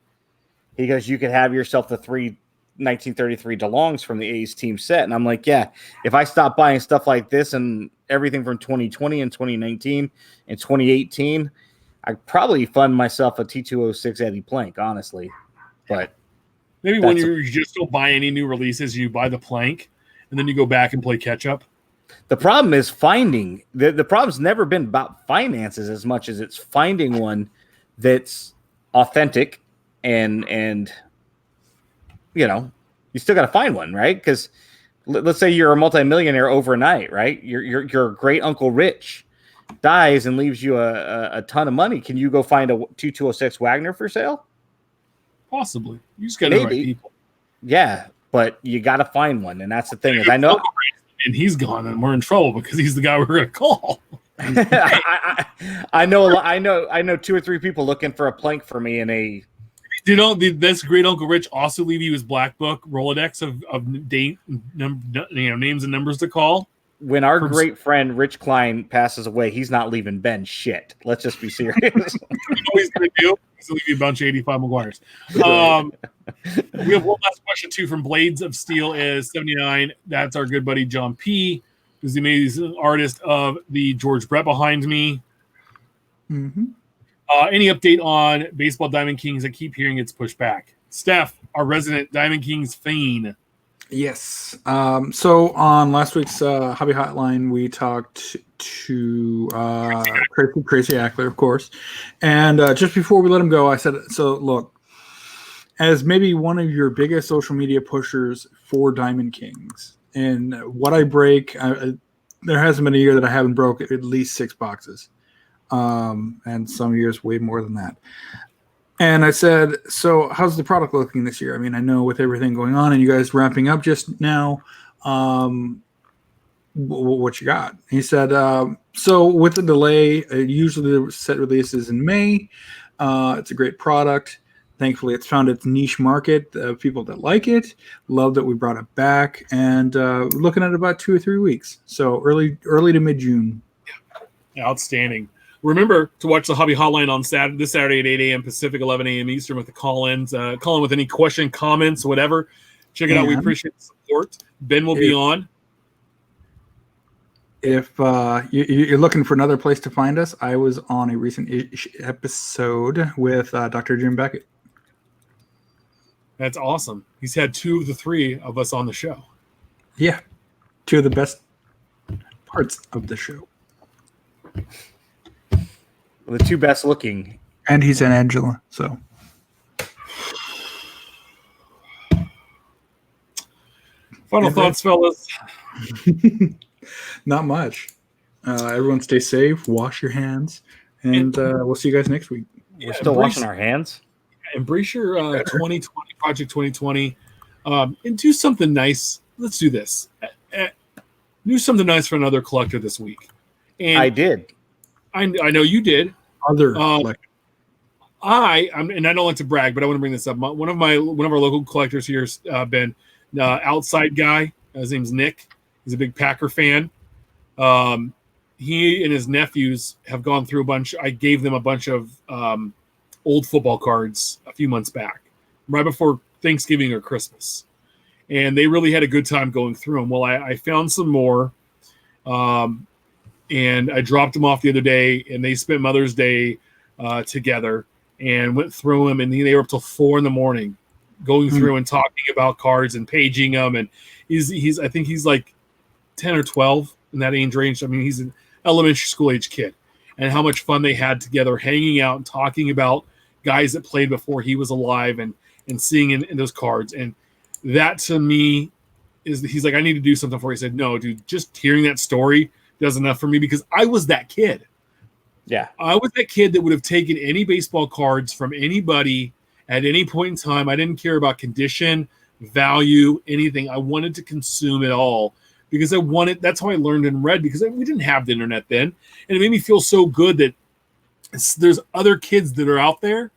he goes, you could have yourself the 3 1933 DeLongs from the A's team set. And I'm like, yeah, if I stop buying stuff like this and everything from 2020 and 2019 and 2018, I'd probably fund myself a T206 Eddie Plank, honestly. But maybe when you just don't buy any new releases, you buy the Plank and then you go back and play catch up. The problem is finding the problem's never been about finances as much as it's finding one that's authentic and you still got to find one, right? Because let's say you're a multimillionaire overnight, right? Your great uncle Rich dies and leaves you a ton of money. Can you go find a 2206 Wagner for sale? Possibly. You just got to know right people. Yeah, but you got to find one, and that's the thing. Is I know. And he's gone, and we're in trouble because he's the guy we're going to call. I know 2 or 3 people looking for a Plank for me in a Do you know this great Uncle Rich also leave you his black book Rolodex of names and numbers to call? When our great friend Rich Klein passes away, he's not leaving Ben shit. Let's just be serious. You know what he's going to do? He's going to leave you a bunch of 85 McGuires. We have one last question, too, from Blades of Steel is 79. That's our good buddy John P., who's the amazing artist of the George Brett behind me. Mm-hmm. Any update on Baseball Diamond Kings? I keep hearing it's pushed back. Steph, our resident Diamond Kings fiend. Yes. So on last week's Hobby Hotline, we talked to Tracy Ackler, of course. And just before we let him go, I said, so look, as maybe one of your biggest social media pushers for Diamond Kings, and what I break, there hasn't been a year that I haven't broke at least 6 boxes. And some years way more than that. And I said, so how's the product looking this year? I mean, I know with everything going on and you guys wrapping up just now, what you got? And he said, so with the delay, usually the set releases in May. It's a great product. Thankfully, it's found its niche market of people that like it. Love that we brought it back. And looking at about 2 or 3 weeks. So early to mid-June. Yeah, outstanding. Remember to watch the Hobby Hotline on this Saturday at 8 a.m. Pacific, 11 a.m. Eastern with the call-ins. Call in with any question, comments, whatever. Check it out. We appreciate the support. Ben will be on. If you're looking for another place to find us, I was on a recent episode with Dr. Jim Beckett. That's awesome. He's had 2 of the 3 of us on the show. Yeah. 2 of the best parts of the show. The 2 best looking. And he's in Angela, so. Final thoughts, fellas? Not much. Everyone stay safe, wash your hands, and we'll see you guys next week. We're still washing our hands? Embrace your 2020, Project 2020, and do something nice. Let's do this. Do something nice for another collector this week. And I did. I know you did. Other I don't like to brag, but I want to bring this up. One of our local collectors here has been outside guy. His name's Nick. He's a big Packer fan. He and his nephews have gone through a bunch. I gave them a bunch of old football cards a few months back, right before Thanksgiving or Christmas, and they really had a good time going through them. Well, I found some more. And I dropped them off the other day, and they spent Mother's Day together and went through them. And they were up till 4 a.m. going through and talking about cards and paging them. And I think he's like 10 or 12 in that age range. I mean, he's an elementary school age kid, and how much fun they had together, hanging out and talking about guys that played before he was alive and seeing in those cards. And that to me he's like, I need to do something for you. He said, no, dude, just hearing that story does enough for me, because I was that kid. Yeah. I was that kid that would have taken any baseball cards from anybody at any point in time. I didn't care about condition, value, anything. I wanted to consume it all because that's how I learned and read, because we didn't have the internet then. And it made me feel so good that there's other kids that are out there.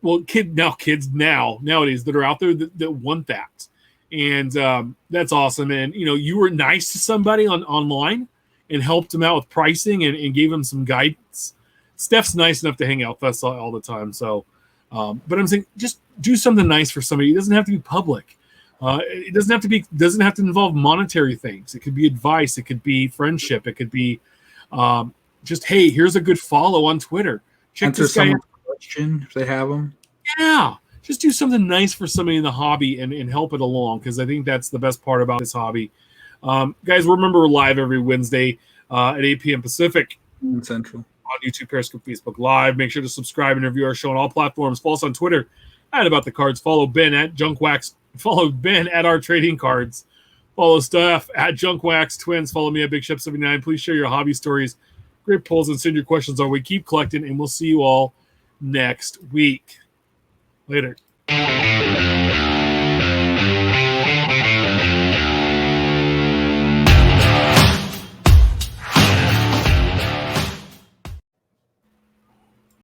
Well, kids nowadays that are out there that want that. And that's awesome. And, you were nice to somebody online and helped them out with pricing and gave them some guidance. Steph's nice enough to hang out with us all the time. So, but I'm saying just do something nice for somebody. It doesn't have to be public. It doesn't have to involve monetary things. It could be advice. It could be friendship. It could be just, hey, here's a good follow on Twitter. Check Answer this guy out. Question if they have them. Yeah. Just do something nice for somebody in the hobby and help it along, because I think that's the best part about this hobby. Guys, remember we're live every Wednesday at 8 p.m. Pacific. Central. On YouTube, Periscope, Facebook Live. Make sure to subscribe and review our show on all platforms. Follow us on Twitter at About the Cards. Follow Ben at Junkwax. Follow Ben at Our Trading Cards. Follow Steph at Junkwax Twins. Follow me at Big Shep 79. Please share your hobby stories, great polls, and send your questions our way. Keep collecting, and we'll see you all next week. Later.